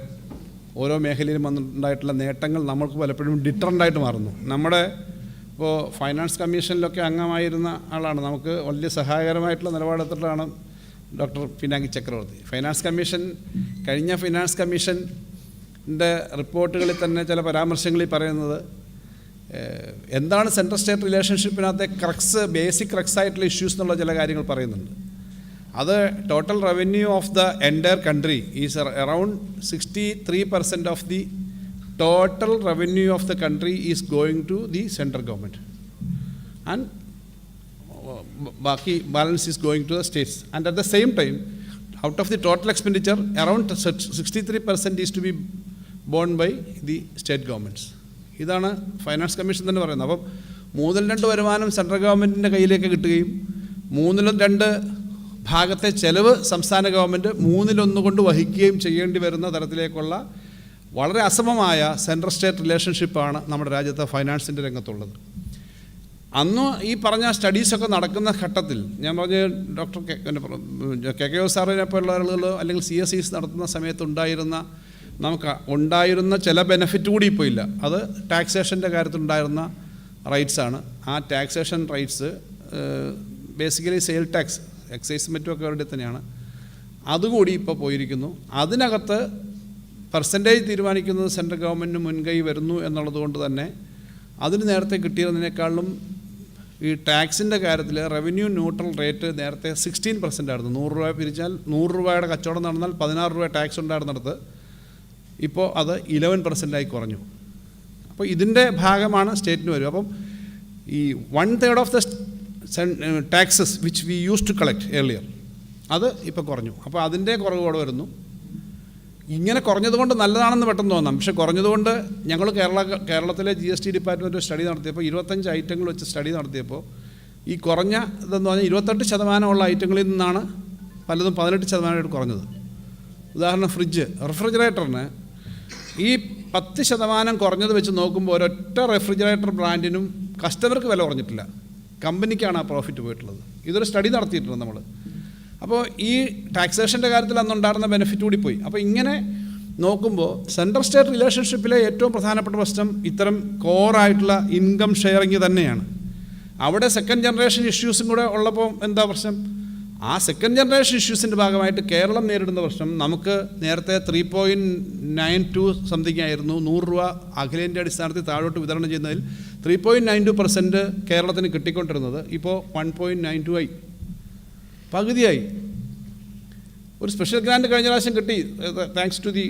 ഓരോ മേഖലയിലും വന്നിട്ടുണ്ടായിട്ടുള്ള നേട്ടങ്ങൾ നമ്മൾക്ക് പലപ്പോഴും ഡിറ്ററൻ്റായിട്ട് മാറുന്നു. നമ്മുടെ ഇപ്പോൾ ഫൈനാൻസ് കമ്മീഷനിലൊക്കെ അംഗമായിരുന്ന ആളാണ്. നമുക്ക് വലിയ സഹായകരമായിട്ടുള്ള നിലപാടെടുത്തിട്ടാണ് ഡോക്ടർ പിനാകി ചക്രവർത്തി. കഴിഞ്ഞ ഫൈനാൻസ് കമ്മീഷൻ്റെ റിപ്പോർട്ടുകളിൽ തന്നെ ചില പരാമർശങ്ങളിൽ പറയുന്നത് എന്താണ് സെൻട്രൽ സ്റ്റേറ്റ് റിലേഷൻഷിപ്പിനകത്തെ ബേസിക് ക്രക്സ് ആയിട്ടുള്ള ഇഷ്യൂസ് എന്നുള്ള ചില കാര്യങ്ങൾ പറയുന്നുണ്ട്. അത് total revenue of the entire country is around 63% of the total revenue of the country is going to the central government and ബാക്കി balance is going to the states. And at the same time out of the total expenditure around 63% is to be borne by the state governments. ഇതാണ് finance commission തന്നെ പറയുന്നത്. അപ്പം 2/3 വരുമാനം central ഗവൺമെൻറ്റിൻ്റെ കയ്യിലേക്ക് കിട്ടുകയും 2/3 ഭാഗത്തെ ചെലവ് സംസ്ഥാന ഗവൺമെൻറ് 1/3 കൊണ്ട് വഹിക്കുകയും ചെയ്യേണ്ടി വരുന്ന തരത്തിലേക്കുള്ള വളരെ അസമമായ സെൻട്രൽ സ്റ്റേറ്റ് റിലേഷൻഷിപ്പാണ് നമ്മുടെ രാജ്യത്തെ ഫൈനാൻസിൻ്റെ രംഗത്തുള്ളത്. അന്ന് ഈ പറഞ്ഞ സ്റ്റഡീസൊക്കെ നടക്കുന്ന ഘട്ടത്തിൽ ഞാൻ പറഞ്ഞ ഡോക്ടർ കെ സാറിനെ പോലുള്ള ആളുകൾ അല്ലെങ്കിൽ CSES നടത്തുന്ന സമയത്ത് ഉണ്ടായിരുന്ന ചില ബെനിഫിറ്റ് കൂടി ഇപ്പോൾ ഇല്ല. അത് ടാക്സേഷൻ്റെ കാര്യത്തിലുണ്ടായിരുന്ന റൈറ്റ്സാണ്. ആ taxation rights basically sale tax, excise മറ്റുമൊക്കെ അവരുടെ തന്നെയാണ്. അതുകൂടി ഇപ്പോൾ പോയിരിക്കുന്നു. അതിനകത്ത് പെർസെൻറ്റേജ് തീരുമാനിക്കുന്നത് സെൻട്രൽ ഗവൺമെൻറ്റിന് മുൻകൈ വരുന്നു എന്നുള്ളത് കൊണ്ട് തന്നെ അതിന് നേരത്തെ കിട്ടിയതിനേക്കാളും ഈ ടാക്സിൻ്റെ കാര്യത്തിൽ റവന്യൂ ന്യൂട്രൽ റേറ്റ് നേരത്തെ 16% ആയിരുന്നു. 100 രൂപ പിരിച്ചാൽ 100 രൂപയുടെ കച്ചവടം നടന്നാൽ 16 രൂപ ടാക്സ് ഉണ്ടായിരുന്നിടത്ത് ഇപ്പോൾ അത് 11% കുറഞ്ഞു. അപ്പോൾ ഇതിൻ്റെ ഭാഗമാണ് സ്റ്റേറ്റിന് വരും. അപ്പം ഈ 1/3 of the taxes which we use to collect earlier അത് ഇപ്പോൾ കുറഞ്ഞു. അപ്പോൾ അതിൻ്റെ കുറവുകൂടെ വരുന്നു. ഇങ്ങനെ കുറഞ്ഞതുകൊണ്ട് നല്ലതാണെന്ന് പെട്ടെന്ന് തോന്നാം. പക്ഷേ കുറഞ്ഞതുകൊണ്ട് ഞങ്ങൾ കേരളത്തിലെ GST ഡിപ്പാർട്ട്മെൻറ്റ് സ്റ്റഡി നടത്തിയപ്പോൾ 25 ഐറ്റങ്ങൾ വെച്ച് സ്റ്റഡി നടത്തിയപ്പോൾ ഈ കുറഞ്ഞ ഇതെന്ന് പറഞ്ഞാൽ 28% ഐറ്റങ്ങളിൽ നിന്നാണ് പലതും 18% കുറഞ്ഞത്. ഉദാഹരണം റെഫ്രിജറേറ്ററിന് ഈ 10% കുറഞ്ഞത് വെച്ച് നോക്കുമ്പോൾ ഒരൊറ്റ റെഫ്രിജറേറ്റർ ബ്രാൻഡിനും കസ്റ്റമർക്ക് വില കുറഞ്ഞിട്ടില്ല, കമ്പനിക്കാണ് ആ പ്രോഫിറ്റ് പോയിട്ടുള്ളത്. ഇതൊരു സ്റ്റഡി നടത്തിയിട്ടുണ്ട് നമ്മൾ. അപ്പോൾ ഈ ടാക്സേഷൻ്റെ കാര്യത്തിൽ അന്നുണ്ടായിരുന്ന ബെനിഫിറ്റ് കൂടി പോയി. അപ്പോൾ ഇങ്ങനെ നോക്കുമ്പോൾ സെൻട്രൽ സ്റ്റേറ്റ് റിലേഷൻഷിപ്പിലെ ഏറ്റവും പ്രധാനപ്പെട്ട പ്രശ്നം ഇത്തരം കോറായിട്ടുള്ള ഇൻകം ഷെയറിങ് തന്നെയാണ്. അവിടെ സെക്കൻഡ് ജനറേഷൻ ഇഷ്യൂസും കൂടെ ഉള്ളപ്പോൾ എന്താ പ്രശ്നം? ആ സെക്കൻഡ് ജനറേഷൻ ഇഷ്യൂസിൻ്റെ ഭാഗമായിട്ട് കേരളം നേരിടുന്ന പ്രശ്നം, നമുക്ക് നേരത്തെ 3.92 സംതിങ് ആയിരുന്നു 100 രൂപ അഖിലേന്ത്യാ അടിസ്ഥാനത്തിൽ താഴോട്ട് വിതരണം ചെയ്യുന്നതിൽ 3.92% കേരളത്തിന് കിട്ടിക്കൊണ്ടിരുന്നത് ഇപ്പോൾ 1.92 ആയി, പകുതിയായി. ഒരു സ്പെഷ്യൽ ഗ്രാൻഡ് കഴിഞ്ഞ പ്രാവശ്യം കിട്ടി, thanks to the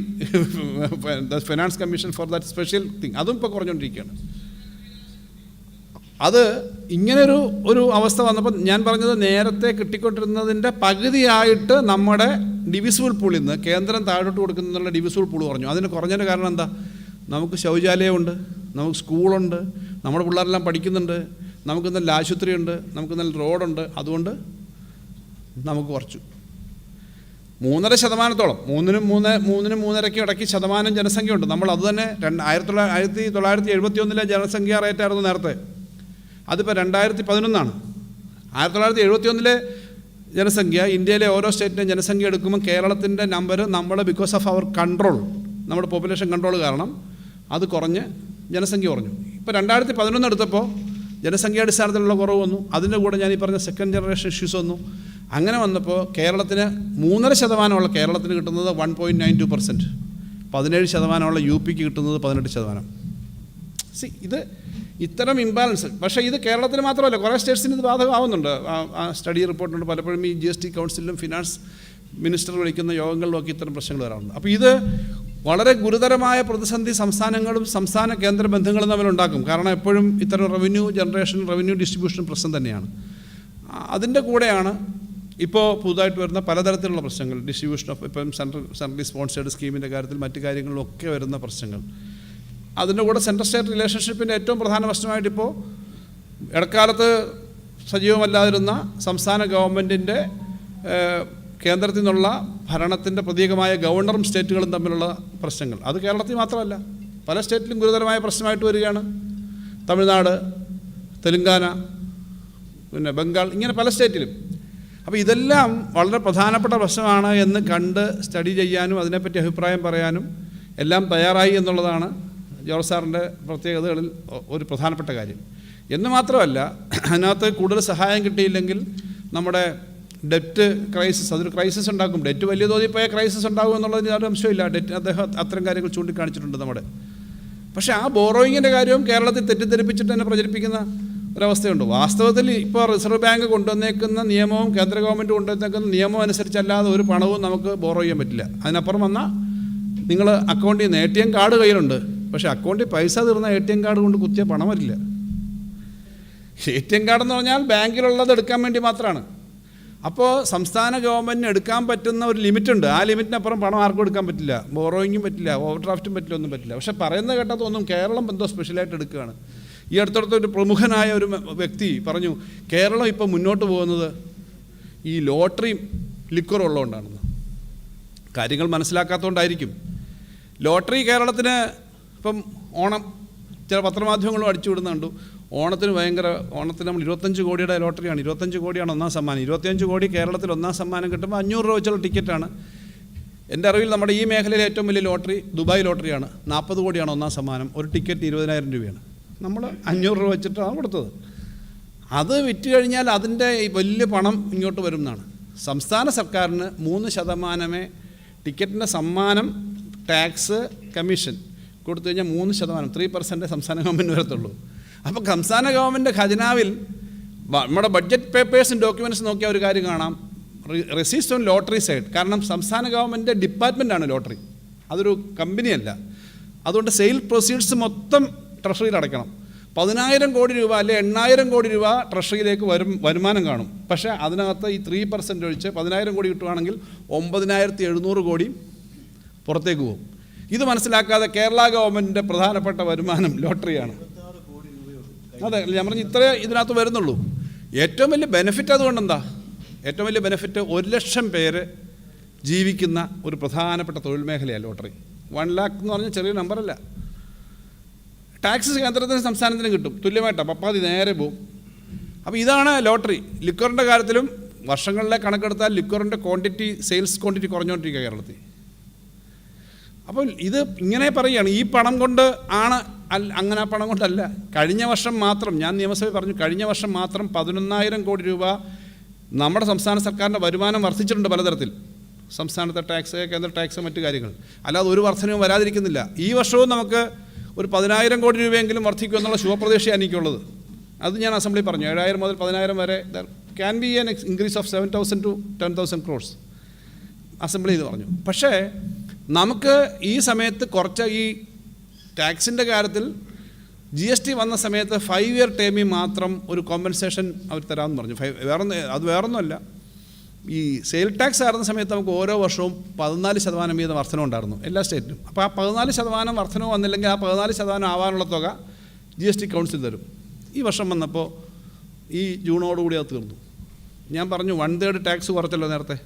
finance commission for that special thing. അതും ഇപ്പോൾ കുറഞ്ഞുകൊണ്ടിരിക്കുകയാണ്. അത് ഇങ്ങനൊരു അവസ്ഥ വന്നപ്പോൾ ഞാൻ പറഞ്ഞത്, നേരത്തെ കിട്ടിക്കൊണ്ടിരുന്നതിൻ്റെ പകുതിയായിട്ട് നമ്മുടെ ഡിവിസിബിൾ പൂളിൽ നിന്ന് കേന്ദ്രം താഴോട്ട് കൊടുക്കുന്നതിനുള്ള ഡിവിസിബിൾ പൂൾ കുറഞ്ഞു. അതിന് കുറഞ്ഞതിൻ്റെ കാരണം എന്താ? നമുക്ക് ശൗചാലയമുണ്ട്, നമുക്ക് സ്കൂളുണ്ട്, നമ്മുടെ പിള്ളേരെല്ലാം പഠിക്കുന്നുണ്ട്, നമുക്ക് നല്ല ആശുപത്രിയുണ്ട്, നമുക്ക് നല്ല റോഡുണ്ട്. അതുകൊണ്ട് നമുക്ക് കുറച്ചു. 3.5%, 3-3.5 ഇടയ്ക്ക് ശതമാനം ജനസംഖ്യ ഉണ്ട്. നമ്മൾ അത് തന്നെ 1971 ജനസംഖ്യാ റേറ്റായിരുന്നു നേരത്തെ, അതിപ്പോൾ 2011. 1971 ജനസംഖ്യ, ഇന്ത്യയിലെ ഓരോ സ്റ്റേറ്റിൻ്റെയും ജനസംഖ്യ എടുക്കുമ്പോൾ കേരളത്തിൻ്റെ നമ്പർ നമ്മൾ ബിക്കോസ് ഓഫ് അവർ കൺട്രോൾ, നമ്മുടെ പോപ്പുലേഷൻ കൺട്രോൾ കാരണം അത് കുറഞ്ഞ് ജനസംഖ്യ കുറഞ്ഞു. ഇപ്പോൾ 2011 എടുത്തപ്പോൾ ജനസംഖ്യാടിസ്ഥാനത്തിലുള്ള കുറവ് വന്നു. അതിൻ്റെ കൂടെ ഞാൻ ഈ പറഞ്ഞ സെക്കൻഡ് ജനറേഷൻ ഇഷ്യൂസ് വന്നു. അങ്ങനെ വന്നപ്പോൾ കേരളത്തിന് 3.5% കേരളത്തിന് കിട്ടുന്നത് 1.92%, 17% UP കിട്ടുന്നത് 18%. ഇത് ഇത്തരം ഇംബാലൻസ്. പക്ഷേ ഇത് കേരളത്തിന് മാത്രമല്ല, കുറേ സ്റ്റേറ്റ്സിന് ഇത് ബാധകമാവുന്നുണ്ട്. ആ സ്റ്റഡി റിപ്പോർട്ടുണ്ട്. പലപ്പോഴും ഈ GST കൗൺസിലും ഫിനാൻസ് മിനിസ്റ്റർ വിളിക്കുന്ന യോഗങ്ങളിലൊക്കെ ഇത്തരം പ്രശ്നങ്ങൾ വരാറുണ്ട്. അപ്പോൾ ഇത് വളരെ ഗുരുതരമായ പ്രതിസന്ധി സംസ്ഥാനങ്ങളും സംസ്ഥാന കേന്ദ്ര ബന്ധങ്ങളും തമ്മിലുണ്ടാക്കും. കാരണം എപ്പോഴും ഇത്തരം റവന്യൂ ജനറേഷൻ, റവന്യൂ ഡിസ്ട്രിബ്യൂഷൻ പ്രശ്നം തന്നെയാണ്. അതിൻ്റെ കൂടെയാണ് ഇപ്പോൾ പുതുതായിട്ട് വരുന്ന പലതരത്തിലുള്ള പ്രശ്നങ്ങൾ, ഡിസ്ട്രിബ്യൂഷൻ ഓഫ് ഇപ്പം സെൻട്രലി സ്പോൺസേഡ് സ്കീമിൻ്റെ കാര്യത്തിൽ മറ്റു കാര്യങ്ങളിലൊക്കെ വരുന്ന പ്രശ്നങ്ങൾ. അതിൻ്റെ കൂടെ സെൻട്രൽ സ്റ്റേറ്റ് റിലേഷൻഷിപ്പിൻ്റെ ഏറ്റവും പ്രധാന പ്രശ്നമായിട്ടിപ്പോൾ ഇടക്കാലത്ത് സജീവമല്ലാതിരുന്ന സംസ്ഥാന ഗവൺമെൻറ്റിൻ്റെ കേന്ദ്രത്തിൽ നിന്നുള്ള ഭരണത്തിൻ്റെ പ്രതീകമായ ഗവർണറും സ്റ്റേറ്റുകളും തമ്മിലുള്ള പ്രശ്നങ്ങൾ. അത് കേരളത്തിൽ മാത്രമല്ല, പല സ്റ്റേറ്റിലും ഗുരുതരമായ പ്രശ്നമായിട്ട് വരികയാണ്. തമിഴ്നാട്, തെലുങ്കാന, പിന്നെ ബംഗാൾ, ഇങ്ങനെ പല സ്റ്റേറ്റിലും. അപ്പോൾ ഇതെല്ലാം വളരെ പ്രധാനപ്പെട്ട പ്രശ്നമാണ് എന്ന് കണ്ട് സ്റ്റഡി ചെയ്യാനും അതിനെപ്പറ്റി അഭിപ്രായം പറയാനും എല്ലാം തയ്യാറായി എന്നുള്ളതാണ് ജോർജ് സാറിൻ്റെ പ്രത്യേകതകളിൽ ഒരു പ്രധാനപ്പെട്ട കാര്യം. എന്ന് മാത്രമല്ല, അതിനകത്ത് കൂടുതൽ സഹായം കിട്ടിയില്ലെങ്കിൽ നമ്മുടെ ഡെറ്റ് ക്രൈസിസ്, അതൊരു ക്രൈസിസ് ഉണ്ടാക്കും. ഡെറ്റ് വലിയ തോതിൽ പോയ ക്രൈസിസ് ഉണ്ടാകും എന്നുള്ളതിന് യാതൊരു അംശമില്ല. അദ്ദേഹം അത്തരം കാര്യങ്ങൾ ചൂണ്ടിക്കാണിച്ചിട്ടുണ്ട് നമ്മുടെ. പക്ഷേ ആ ബോറോയിങ്ങിൻ്റെ കാര്യവും കേരളത്തിൽ തെറ്റിദ്ധരിപ്പിച്ചിട്ട് തന്നെ പ്രചരിപ്പിക്കുന്ന ഒരവസ്ഥയുണ്ട്. വാസ്തവത്തിൽ ഇപ്പോൾ റിസർവ് ബാങ്ക് കൊണ്ടുവന്നേക്കുന്ന നിയമവും കേന്ദ്ര ഗവൺമെൻറ് കൊണ്ടുവന്നേക്കുന്ന നിയമം അനുസരിച്ചല്ലാതെ ഒരു പണവും നമുക്ക് ബോറോ ചെയ്യാൻ പറ്റില്ല. അതിനപ്പുറം വന്നാൽ നിങ്ങൾ അക്കൗണ്ടിൽ നിന്ന് ATM കാർഡ് കയ്യിലുണ്ട്, പക്ഷേ അക്കൗണ്ടിൽ പൈസ തീർന്ന ATM കാർഡ് കൊണ്ട് കുത്തിയ പണം വരില്ല. ATM കാർഡെന്ന് പറഞ്ഞാൽ ബാങ്കിലുള്ളത് എടുക്കാൻ വേണ്ടി മാത്രമാണ്. അപ്പോൾ സംസ്ഥാന ഗവൺമെൻറ്റിന് എടുക്കാൻ പറ്റുന്ന ഒരു ലിമിറ്റുണ്ട്. ആ ലിമിറ്റിനപ്പുറം പണം ആർക്കും എടുക്കാൻ പറ്റില്ല, ബോറോയിങ്ങും പറ്റില്ല, ഓവർ ഡ്രാഫ്റ്റും പറ്റില്ല, ഒന്നും പറ്റില്ല. പക്ഷേ പറയുന്നത് കേട്ടതൊന്നും കേരളം എന്തോ സ്പെഷ്യലായിട്ട് എടുക്കുകയാണ്. ഈ അടുത്തടുത്ത് ഒരു പ്രമുഖനായ ഒരു വ്യക്തി പറഞ്ഞു, കേരളം ഇപ്പോൾ മുന്നോട്ട് പോകുന്നത് ഈ ലോട്ടറിയും ലിക്വറും ഉള്ളതുകൊണ്ടാണെന്ന്. കാര്യങ്ങൾ മനസ്സിലാക്കാത്തതുകൊണ്ടായിരിക്കും. ലോട്ടറി കേരളത്തിന് ഇപ്പം ഓണം ചില പത്രമാധ്യമങ്ങളും അടിച്ചു വിടുന്ന കണ്ടു. ഓണത്തിന് നമ്മൾ 25 കോടിയുടെ ലോട്ടറിയാണ്. 25 കോടിയാണ് ഒന്നാം സമ്മാനം. 25 കോടി കേരളത്തിൽ ഒന്നാം സമ്മാനം കിട്ടുമ്പോൾ 500 രൂപ വെച്ചുള്ള ടിക്കറ്റാണ്. എൻ്റെ അറിവിൽ നമ്മുടെ ഈ മേഖലയിലെ ഏറ്റവും വലിയ ലോട്ടറി ദുബായ് ലോട്ടറിയാണ്. 40 കോടിയാണ് ഒന്നാം സമ്മാനം. ഒരു ടിക്കറ്റ് 20,000 രൂപയാണ്. നമ്മൾ 500 രൂപ വെച്ചിട്ടാണ് കൊടുത്തത്. അത് വിറ്റ് കഴിഞ്ഞാൽ അതിൻ്റെ വലിയ പണം ഇങ്ങോട്ട് വരും എന്നാണ്. സംസ്ഥാന സർക്കാരിന് 3% ടിക്കറ്റിൻ്റെ സമ്മാനം, ടാക്സ്, കമ്മീഷൻ കൊടുത്തു കഴിഞ്ഞാൽ 3%, 3% സംസ്ഥാന ഗവൺമെൻറ് വരത്തുള്ളൂ. അപ്പോൾ സംസ്ഥാന ഗവൺമെൻറ് ഖജനാവിൽ നമ്മുടെ ബഡ്ജറ്റ് പേപ്പേഴ്സും ഡോക്യുമെൻറ്റ്സ് നോക്കിയാൽ ഒരു കാര്യം കാണാം, റെസീറ്റ്സ് ഓൺ ലോട്ടറി സൈഡ്. കാരണം സംസ്ഥാന ഗവൺമെൻറ് ഡിപ്പാർട്ട്മെൻറ്റാണ് ലോട്ടറി, അതൊരു കമ്പനിയല്ല. അതുകൊണ്ട് സെയിൽ പ്രൊസീഡ്സ് മൊത്തം ട്രഷറിയിൽ അടയ്ക്കണം. 10,000 കോടി രൂപ അല്ലെ 8,000 കോടി രൂപ ട്രഷറിയിലേക്ക് വരുമാനം കാണും. പക്ഷേ അതിനകത്ത് ഈ 3% ഒഴിച്ച് 10,000 കോടി കിട്ടുകയാണെങ്കിൽ 9,700 കോടി പുറത്തേക്ക് പോകും. ഇത് മനസ്സിലാക്കാതെ കേരള ഗവൺമെൻറ്റിൻ്റെ പ്രധാനപ്പെട്ട വരുമാനം ലോട്ടറിയാണ്. അതെ, ഞാൻ പറഞ്ഞു ഇത്രേ ഇതിനകത്ത് വരുന്നുള്ളൂ. ഏറ്റവും വലിയ ബെനിഫിറ്റ് അതുകൊണ്ടെന്താ? ഏറ്റവും വലിയ ബെനിഫിറ്റ് 1 ലക്ഷം പേര് ജീവിക്കുന്ന ഒരു പ്രധാനപ്പെട്ട തൊഴിൽ മേഖലയാണ് ലോട്ടറി. 1 ലാക്ക് എന്ന് പറഞ്ഞാൽ ചെറിയ നമ്പറല്ല. ടാക്സ് കേന്ദ്രത്തിന് സംസ്ഥാനത്തിന് കിട്ടും തുല്യമായിട്ടാണ്, പപ്പാതി നേരെ പോകും. അപ്പോൾ ഇതാണ് ലോട്ടറി. ലിക്വറിൻ്റെ കാര്യത്തിലും വർഷങ്ങളിലെ കണക്കെടുത്താൽ ലിക്വറിൻ്റെ ക്വാണ്ടിറ്റി, സെയിൽസ് ക്വാണ്ടിറ്റി കുറഞ്ഞുകൊണ്ടിരിക്കുക കേരളത്തിൽ. അപ്പോൾ ഇത് ഇങ്ങനെ പറയുകയാണ്, ഈ പണം കൊണ്ട് ആണ് അങ്ങനെ ആ പണം കൊണ്ടല്ല. കഴിഞ്ഞ വർഷം മാത്രം, ഞാൻ നിയമസഭയിൽ പറഞ്ഞു, കഴിഞ്ഞ വർഷം മാത്രം 11,000 കോടി രൂപ നമ്മുടെ സംസ്ഥാന സർക്കാരിൻ്റെ വരുമാനം വർദ്ധിച്ചിട്ടുണ്ട് പലതരത്തിൽ. സംസ്ഥാനത്തെ ടാക്സ്, കേന്ദ്ര ടാക്സ്, മറ്റു കാര്യങ്ങൾ. അല്ലാതെ ഒരു വർധനവും വരാതിരിക്കുന്നില്ല. ഈ വർഷവും നമുക്ക് ഒരു 10,000 കോടി രൂപയെങ്കിലും വർദ്ധിക്കും എന്നുള്ള ശുഭപ്രതീക്ഷയാണ് എനിക്കുള്ളത്. അത് ഞാൻ അസംബ്ലി പറഞ്ഞു. 7,000 മുതൽ 10,000 വരെ can be an increase of 7,000 to 10,000 crores assembly ഇത് പറഞ്ഞു. പക്ഷേ നമുക്ക് ഈ സമയത്ത് കുറച്ച് ഈ ടാക്സിൻ്റെ കാര്യത്തിൽ GST വന്ന സമയത്ത് 5 year ടേമിൽ മാത്രം ഒരു കോമ്പൻസേഷൻ അവർ തരാമെന്ന് പറഞ്ഞു. വേറൊന്നുമല്ല, ഈ സെയിൽ ടാക്സ് ആയിരുന്ന സമയത്ത് നമുക്ക് ഓരോ വർഷവും 14% വീതം വർധനം ഉണ്ടായിരുന്നു എല്ലാ സ്റ്റേറ്റിലും. അപ്പോൾ ആ 14% വർധനം വന്നില്ലെങ്കിൽ ആ 14% ആവാനുള്ള തുക GST കൗൺസിൽ തരും. ഈ വർഷം വന്നപ്പോൾ ഈ ജൂണോടുകൂടി അത് തീർന്നു. ഞാൻ പറഞ്ഞു 1/3 ടാക്സ് കുറച്ചല്ലോ നേരത്തെ.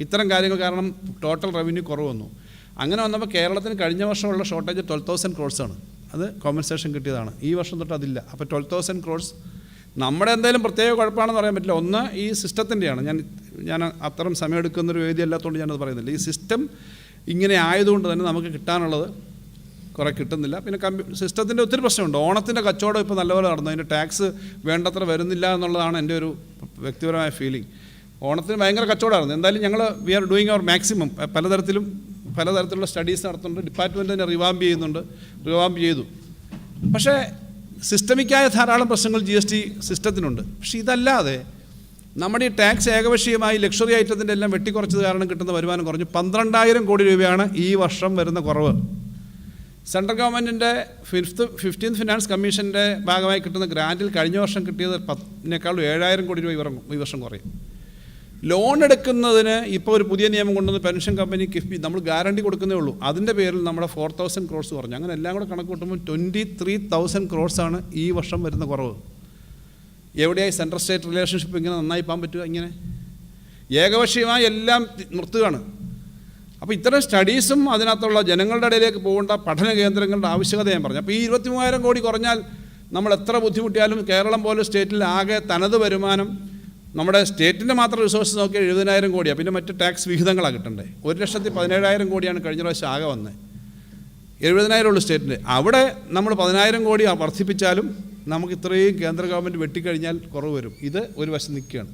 ഇത്തരം കാര്യങ്ങൾ കാരണം ടോട്ടൽ റവന്യൂ കുറവ് വന്നു. അങ്ങനെ വന്നപ്പോൾ കേരളത്തിന് കഴിഞ്ഞ വർഷമുള്ള ഷോർട്ടേജ് 12,000 crores ആണ്. അത് കോമ്പൻസേഷൻ കിട്ടിയതാണ്. ഈ വർഷം തൊട്ട് അതില്ല. അപ്പോൾ 12,000 crores നമ്മുടെ എന്തെങ്കിലും പ്രത്യേക കുഴപ്പമാണെന്ന് പറയാൻ പറ്റില്ല. ഒന്ന് ഈ സിസ്റ്റത്തിൻ്റെയാണ്. ഞാൻ അത്തരം സമയമെടുക്കുന്നൊരു വേദി അല്ലാത്തതുകൊണ്ട് ഞാനത് പറയുന്നില്ല. ഈ സിസ്റ്റം ഇങ്ങനെ ആയതുകൊണ്ട് തന്നെ നമുക്ക് കിട്ടാനുള്ളത് കുറേ കിട്ടുന്നില്ല. പിന്നെ സിസ്റ്റത്തിൻ്റെ ഒത്തിരി പ്രശ്നമുണ്ട്. ഓണത്തിൻ്റെ കച്ചവടം ഇപ്പോൾ നല്ലപോലെ നടന്നു. അതിൻ്റെ ടാക്സ് വേണ്ടത്ര വരുന്നില്ല എന്നുള്ളതാണ് എൻ്റെ ഒരു വ്യക്തിപരമായ ഫീലിംഗ്. ഓണത്തിന് ഭയങ്കര കച്ചവടമായിരുന്നു. എന്തായാലും ഞങ്ങൾ we are doing our maximum. പലതരത്തിലുള്ള സ്റ്റഡീസ് നടത്തുന്നുണ്ട്. ഡിപ്പാർട്ട്മെൻറ്റ് തന്നെ റിവാമ്പ് ചെയ്തു. പക്ഷേ സിസ്റ്റമിക്കായ ധാരാളം പ്രശ്നങ്ങൾ GST സിസ്റ്റത്തിനുണ്ട്. പക്ഷേ ഇതല്ലാതെ നമ്മുടെ ഈ ടാക്സ് ഏകപക്ഷീയമായി ലക്ഷറി ഐറ്റത്തിൻ്റെ എല്ലാം വെട്ടിക്കുറച്ചത് കാരണം കിട്ടുന്ന വരുമാനം കുറഞ്ഞു. 12,000 കോടി രൂപയാണ് ഈ വർഷം വരുന്ന കുറവ്. സെൻട്രൽ ഗവൺമെൻറ്റിൻ്റെ 15th ഫിനാൻസ് കമ്മീഷൻ്റെ ഭാഗമായി കിട്ടുന്ന ഗ്രാൻറ്റിൽ കഴിഞ്ഞ വർഷം കിട്ടിയത് 10,000 7,000 കോടി രൂപ ഈ വർഷം കുറയും. ലോൺ എടുക്കുന്നതിന് ഇപ്പോൾ ഒരു പുതിയ നിയമം കൊണ്ടുവന്ന് പെൻഷൻ കമ്പനി കിഫ്ബി നമ്മൾ ഗ്യാരണ്ടി കൊടുക്കുന്നേ ഉള്ളൂ. അതിൻ്റെ പേരിൽ നമ്മുടെ 4,000 crores കുറഞ്ഞു. അങ്ങനെ എല്ലാം കൂടെ കണക്ക് കൂട്ടുമ്പോൾ 23,000 crores ആണ് ഈ വർഷം വരുന്ന കുറവ്. എവിടെയായി സെൻട്രൽ സ്റ്റേറ്റ് റിലേഷൻഷിപ്പ് ഇങ്ങനെ നന്നായി പോകാൻ പറ്റുക? ഇങ്ങനെ ഏകപക്ഷീയമായി എല്ലാം നിർത്തുകയാണ്. അപ്പോൾ ഇത്തരം സ്റ്റഡീസും അതിനകത്തുള്ള ജനങ്ങളുടെ ഇടയിലേക്ക് പോകേണ്ട പഠന കേന്ദ്രങ്ങളുടെ ആവശ്യകത ഞാൻ പറഞ്ഞു. അപ്പോൾ ഈ 23,000 കോടി കുറഞ്ഞാൽ നമ്മൾ എത്ര ബുദ്ധിമുട്ടിയാലും കേരളം പോലെ സ്റ്റേറ്റിൽ ആകെ തനത് വരുമാനം നമ്മുടെ സ്റ്റേറ്റിൻ്റെ മാത്രം റിസോഴ്സ് നോക്കിയാൽ 70,000 കോടിയാണ്. പിന്നെ മറ്റ് ടാക്സ് വിഹിതങ്ങളാണ് കിട്ടണ്ടേ. 1,17,000 കോടിയാണ് കഴിഞ്ഞ പ്രാവശ്യം ആകെ വന്നത്. 70,000 ഉള്ളൂ സ്റ്റേറ്റിൻ്റെ. അവിടെ നമ്മൾ 10,000 കോടി വർദ്ധിപ്പിച്ചാലും നമുക്ക് ഇത്രയും കേന്ദ്ര ഗവൺമെൻറ് വെട്ടിക്കഴിഞ്ഞാൽ കുറവ് വരും. ഇത് ഒരു വശം നിൽക്കുകയാണ്.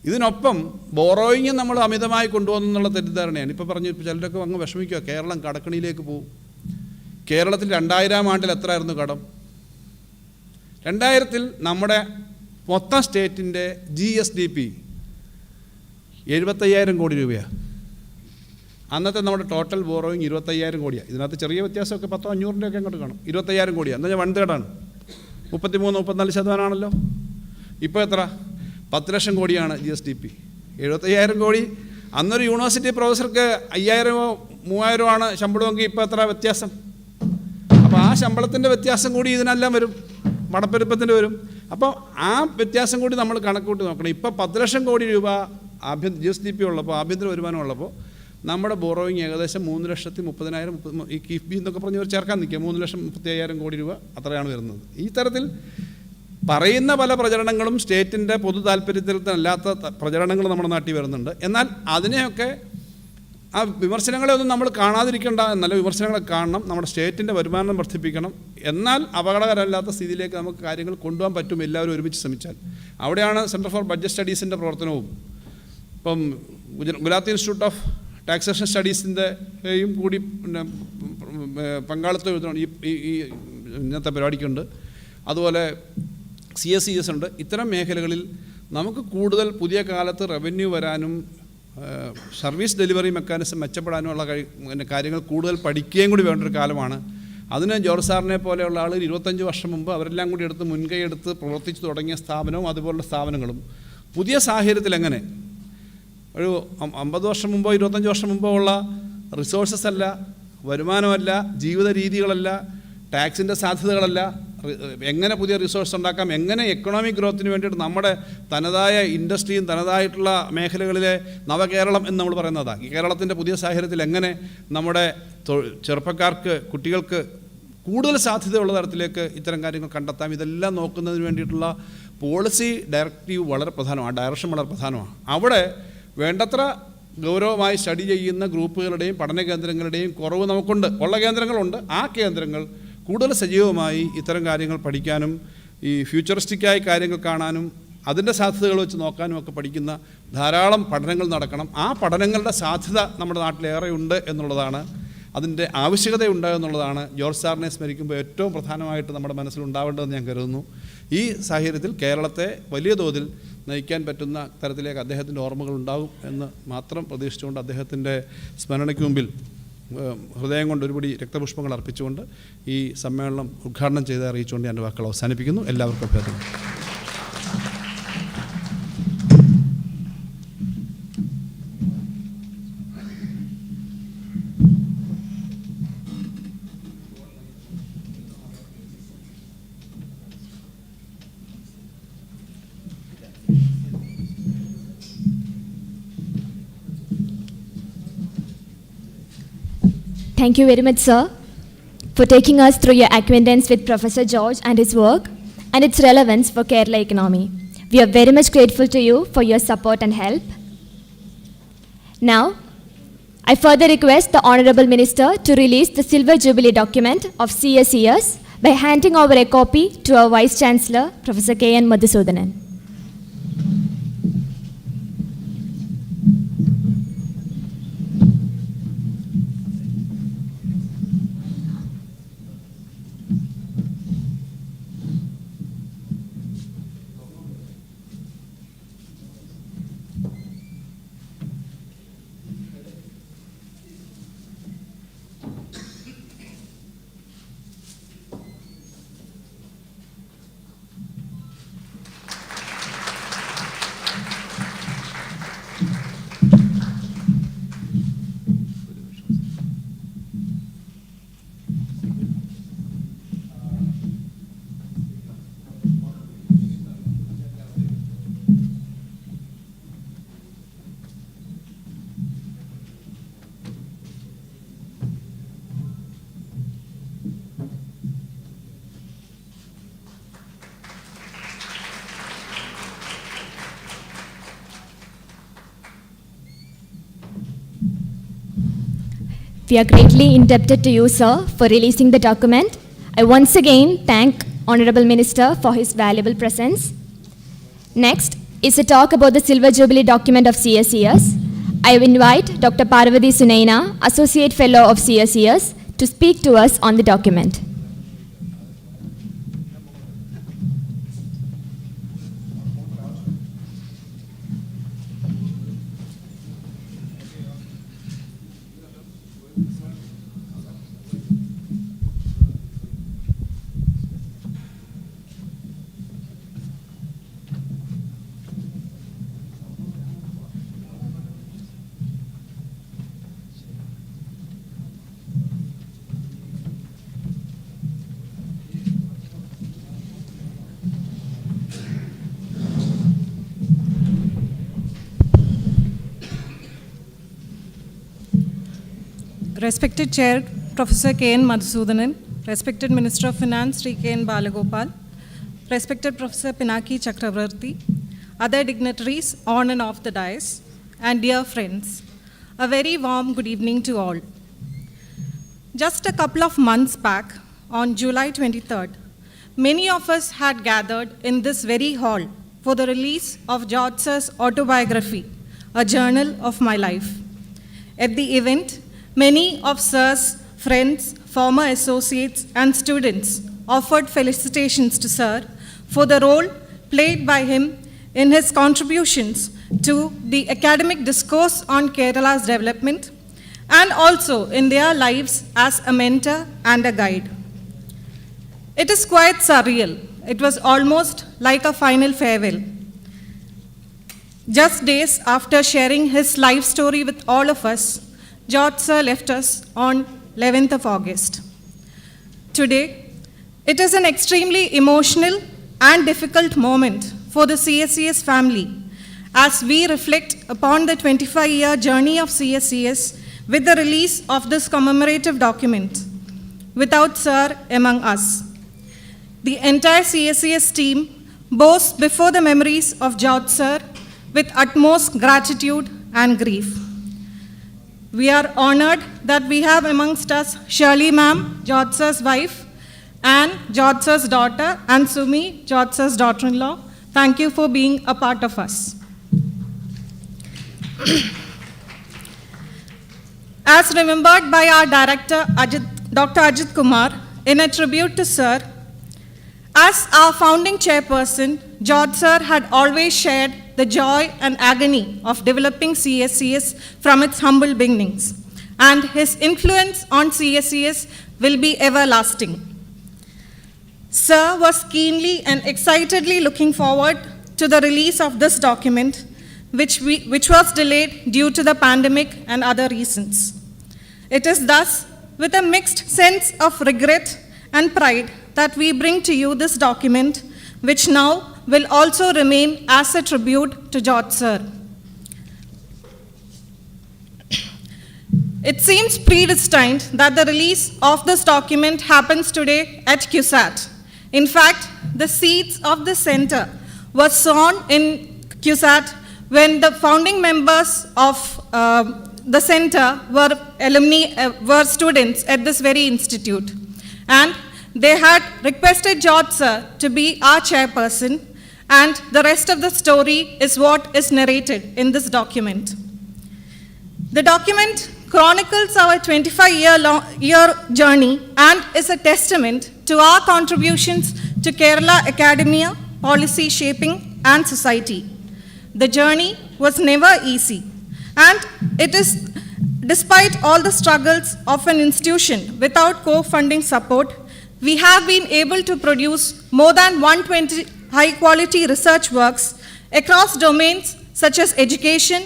ഇതിനൊപ്പം ബോറോയിങ് നമ്മൾ അമിതമായി കൊണ്ടുപോകുന്നുള്ള തെറ്റിദ്ധാരണയാണ്. ഇപ്പോൾ പറഞ്ഞു, ഇപ്പോൾ ചിലരൊക്കെ അങ്ങ് വിഷമിക്കുക, കേരളം കടക്കണിയിലേക്ക് പോകും. കേരളത്തിൽ 2000 ആണ്ടിൽ എത്രയായിരുന്നു കടം? 2000 നമ്മുടെ മൊത്തം സ്റ്റേറ്റിൻ്റെ GSDP 75,000 കോടി രൂപയാണ്. അന്നത്തെ നമ്മുടെ ടോട്ടൽ ബോറോയിങ് 25,000 കോടിയാണ്. ഇതിനകത്ത് ചെറിയ വ്യത്യാസമൊക്കെ 10-500 അങ്ങോട്ട് കാണും. 25,000 കോടിയാണ്. എന്ന് പറഞ്ഞാൽ 1/3 33-34% ആണല്ലോ. ഇപ്പോൾ എത്ര? 10 ലക്ഷം കോടിയാണ് GSDP. 75,000 കോടി. അന്നൊരു യൂണിവേഴ്സിറ്റി പ്രൊഫസർക്ക് 5,000-ഓ 3,000-ഓ ആണ് ശമ്പളമെങ്കിൽ ഇപ്പോൾ എത്ര വ്യത്യാസം? അപ്പോൾ ആ ശമ്പളത്തിൻ്റെ വ്യത്യാസം കൂടി ഇതിനെല്ലാം വരും, മടപ്പെരുപ്പത്തിൻ്റെ വരും. അപ്പോൾ ആ വ്യത്യാസം കൂടി നമ്മൾ കണക്കൂട്ടി നോക്കണം. ഇപ്പോൾ 10 ലക്ഷം കോടി രൂപ GSDP ഉള്ളപ്പോൾ, ആഭ്യന്തര വരുമാനം ഉള്ളപ്പോൾ നമ്മുടെ ബോറോയിങ് ഏകദേശം 3,30,000 ഈ കിഫ്ബി എന്നൊക്കെ പറഞ്ഞവർ ചേർക്കാൻ നിൽക്കുക 3,35,000 കോടി രൂപ അത്രയാണ് വരുന്നത്. ഈ തരത്തിൽ പറയുന്ന പല പ്രചരണങ്ങളും സ്റ്റേറ്റിൻ്റെ പൊതു താല്പര്യത്തിനല്ലാത്ത പ്രചരണങ്ങൾ നമ്മുടെ നാട്ടിൽ വരുന്നുണ്ട്. എന്നാൽ അതിനെയൊക്കെ ആ വിമർശനങ്ങളെ ഒന്നും നമ്മൾ കാണാതിരിക്കേണ്ട എന്നല്ല, വിമർശനങ്ങളെ കാണണം. നമ്മുടെ സ്റ്റേറ്റിൻ്റെ വരുമാനം വർദ്ധിപ്പിക്കണം. എന്നാൽ അപകടകരമല്ലാത്ത സ്ഥിതിയിലേക്ക് നമുക്ക് കാര്യങ്ങൾ കൊണ്ടുപോകാൻ പറ്റും എല്ലാവരും ഒരുമിച്ച് ശ്രമിച്ചാൽ. അവിടെയാണ് സെൻറ്റർ ഫോർ ബഡ്ജറ്റ് സ്റ്റഡീസിൻ്റെ പ്രവർത്തനവും. ഇപ്പം ഗുലാത്തി ഇൻസ്റ്റിറ്റ്യൂട്ട് ഓഫ് ടാക്സേഷൻ സ്റ്റഡീസിൻ്റെയും കൂടി പങ്കാളിത്തം ഈ ഇന്നത്തെ പരിപാടിക്കുണ്ട്. അതുപോലെ CSES ഉണ്ട്. ഇത്തരം മേഖലകളിൽ നമുക്ക് കൂടുതൽ പുതിയ കാലത്ത് റവന്യൂ വരാനും സർവീസ് ഡെലിവറി മെക്കാനിസം മെച്ചപ്പെടാനുമുള്ള കാര്യങ്ങൾ കൂടുതൽ പഠിക്കുകയും കൂടി വേണ്ട ഒരു കാലമാണ്. അതിന് ജോർജ് സാറിനെ പോലെയുള്ള ആളുകൾ 25 വർഷം മുമ്പ് അവരെല്ലാം കൂടി എടുത്ത് മുൻകൈ എടുത്ത് പ്രവർത്തിച്ചു തുടങ്ങിയ സ്ഥാപനവും അതുപോലുള്ള സ്ഥാപനങ്ങളും പുതിയ സാഹചര്യത്തിൽ എങ്ങനെ ഒരു 50 വർഷം മുമ്പോ 25 വർഷം മുമ്പോ ഉള്ള റിസോഴ്സസ് അല്ല, വരുമാനമല്ല, ജീവിത രീതികളല്ല, ടാക്സിൻ്റെ സാധ്യതകളല്ല, എങ്ങനെ പുതിയ റിസോഴ്സ് ഉണ്ടാക്കാം, എങ്ങനെ എക്കണോമിക് ഗ്രോത്തിന് വേണ്ടിയിട്ട് നമ്മുടെ തനതായ ഇൻഡസ്ട്രിയും തനതായിട്ടുള്ള മേഖലകളിലെ നവകേരളം എന്ന് നമ്മൾ പറയുന്നതാണ്. ഈ കേരളത്തിൻ്റെ പുതിയ സാഹചര്യത്തിൽ എങ്ങനെ നമ്മുടെ ചെറുപ്പക്കാർക്ക്, കുട്ടികൾക്ക് കൂടുതൽ സാധ്യതയുള്ള തരത്തിലേക്ക് ഇത്തരം കാര്യങ്ങൾ കണ്ടെത്താം, ഇതെല്ലാം നോക്കുന്നതിന് വേണ്ടിയിട്ടുള്ള പോളിസി ഡയറക്റ്റീവ് വളരെ പ്രധാനമാണ്, ഡയറക്ഷൻ വളരെ പ്രധാനമാണ്. അവിടെ വേണ്ടത്ര ഗൗരവമായി സ്റ്റഡി ചെയ്യുന്ന ഗ്രൂപ്പുകളുടെയും പഠന കേന്ദ്രങ്ങളുടെയും കുറവ് നമുക്കുണ്ട്. ഉള്ള കേന്ദ്രങ്ങളുണ്ട്, ആ കേന്ദ്രങ്ങൾ കൂടുതൽ സജീവമായി ഇത്തരം കാര്യങ്ങൾ പഠിക്കാനും ഈ ഫ്യൂച്ചറിസ്റ്റിക്കായ കാര്യങ്ങൾ കാണാനും അതിൻ്റെ സാധ്യതകൾ വെച്ച് നോക്കാനും ഒക്കെ പഠിക്കുന്ന ധാരാളം പഠനങ്ങൾ നടക്കണം. ആ പഠനങ്ങളുടെ സാധ്യത നമ്മുടെ നാട്ടിലേറെ ഉണ്ട് എന്നുള്ളതാണ്, അതിൻ്റെ ആവശ്യകതയുണ്ട് എന്നുള്ളതാണ് ജോർജ് സാറിനെ സ്മരിക്കുമ്പോൾ ഏറ്റവും പ്രധാനമായിട്ട് നമ്മുടെ മനസ്സിലുണ്ടാവേണ്ടതെന്ന് ഞാൻ കരുതുന്നു. ഈ സാഹചര്യത്തിൽ കേരളത്തെ വലിയ തോതിൽ നയിക്കാൻ പറ്റുന്ന തരത്തിലേക്ക് അദ്ദേഹത്തിൻ്റെ ഓർമ്മകൾ ഉണ്ടാകും എന്ന് മാത്രം പ്രതീക്ഷിച്ചുകൊണ്ട് അദ്ദേഹത്തിൻ്റെ സ്മരണയ്ക്ക് മുമ്പിൽ ഹൃദയം കൊണ്ട് ഒരുപടി രക്തപുഷ്പങ്ങൾ അർപ്പിച്ചുകൊണ്ട് ഈ സമ്മേളനം ഉദ്ഘാടനം ചെയ്ത് അറിയിച്ചുകൊണ്ട് ഞാൻ വാക്കുകൾ അവസാനിപ്പിക്കുന്നു. എല്ലാവർക്കും അഭ്യർത്ഥന. Thank you very much, sir, for taking us through your acquaintance with Professor George and his work and its relevance for Kerala economy. We are very much grateful to you for your support and help. Now, I further request the Honorable Minister to release the Silver Jubilee document of CSES by handing over a copy to our Vice Chancellor, Professor K.N. Madhusudanan. We are greatly indebted to you, sir, for releasing the document. I once again thank Honorable Minister for his valuable presence. Next is a talk about the Silver Jubilee document of CSES. I invite Dr. Parvati Sunaina, Associate Fellow of CSES, to speak to us on the document. Respected Chair, Professor K.N. Madhusudanan, respected Minister of Finance, Sri K.N. Balagopal, respected Professor Pinaki Chakravarti, other dignitaries on and off the dais, and dear friends, a very warm good evening to all. Just a couple of months back, on July 23rd, many of us had gathered in this very hall for the release of George Sir's autobiography, A Journal of My Life. At the event, many of Sir's friends, former associates, and students offered felicitations to Sir for the role played by him in his contributions to the academic discourse on Kerala's development and also in their lives as a mentor and a guide. It is quite surreal. It was almost like a final farewell. Just days after sharing his life story with all of us, George Sir left us on 11th of August. Today, it is an extremely emotional and difficult moment for the CSES family as we reflect upon the 25-year journey of CSES with the release of this commemorative document, without Sir among us. The entire CSES team bows before the memories of George Sir with utmost gratitude and grief. We are honored that we have amongst us Shirley ma'am, George Sir's wife, and George Sir's daughter, and Sumi, George Sir's daughter-in-law. Thank you for being a part of us. As remembered by our director, Dr. Ajit Kumar, in a tribute to Sir, as our founding chairperson, George Sir had always shared the joy and agony of developing CSES from its humble beginnings, and his influence on CSES will be everlasting. Sir was keenly and excitedly looking forward to the release of this document, which was delayed due to the pandemic and other reasons. It is thus with a mixed sense of regret and pride that we bring to you this document, which now will also remain as a tribute to George Sir. It seems predestined that the release of this document happens today at CUSAT. In fact, the seeds of the center were sown in CUSAT when the founding members of the center were students at this very institute. And they had requested George Sir to be our chairperson, and the rest of the story is what is narrated in this document. The document chronicles our 25-year journey and is a testament to our contributions to Kerala academia, policy shaping, and society. The journey was never easy, and it is, despite all the struggles of an institution without co-funding support, we have been able to produce more than 120 high-quality research works across domains such as education,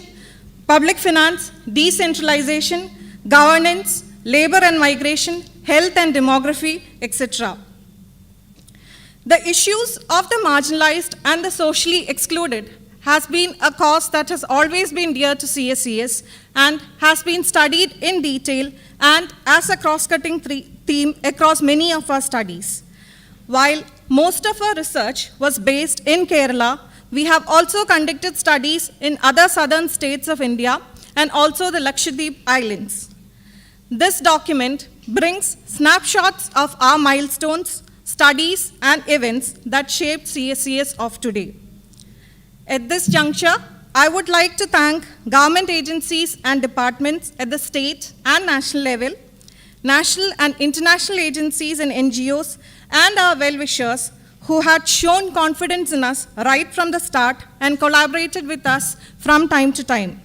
public finance, decentralization, governance, labor and migration, health and demography, etc. The issues of the marginalized and the socially excluded has been a cause that has always been dear to CSES and has been studied in detail and as a cross-cutting theme across many of our studies. While most of our research was based in Kerala, we have also conducted studies in other southern states of India and also the Lakshadweep Islands. This document brings snapshots of our milestones, studies, and events that shaped CSES of today. At this juncture, I would like to thank government agencies and departments at the state and national level, national and international agencies and NGOs, and our well-wishers who had shown confidence in us right from the start and collaborated with us from time to time.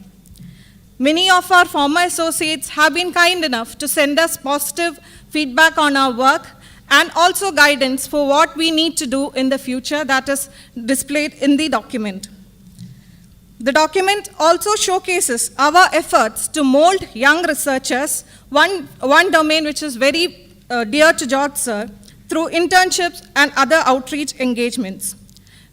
Many of our former associates have been kind enough to send us positive feedback on our work and also guidance for what we need to do in the future that is displayed in the document. The document also showcases our efforts to mold young researchers, one domain which is very dear to George Sir, through internships and other outreach engagements.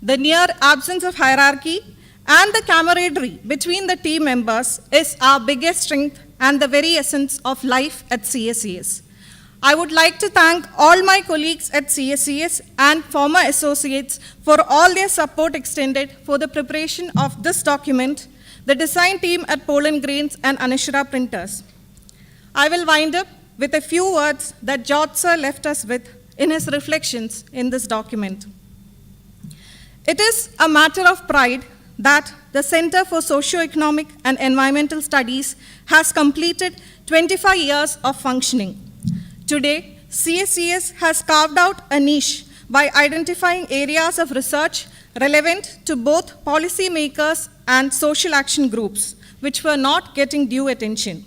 The near absence of hierarchy and the camaraderie between the team members is our biggest strength and the very essence of life at CSES. I would like to thank all my colleagues at CSES and former associates for all their support extended for the preparation of this document, the design team at Poland Grains and Anishra Printers. I will wind up with a few words that George Sir left us with in his reflections in this document. It is a matter of pride that the Center for Socio-economic and Environmental Studies has completed 25 years of functioning. Today, CSES has carved out a niche by identifying areas of research relevant to both policymakers and social action groups, which were not getting due attention.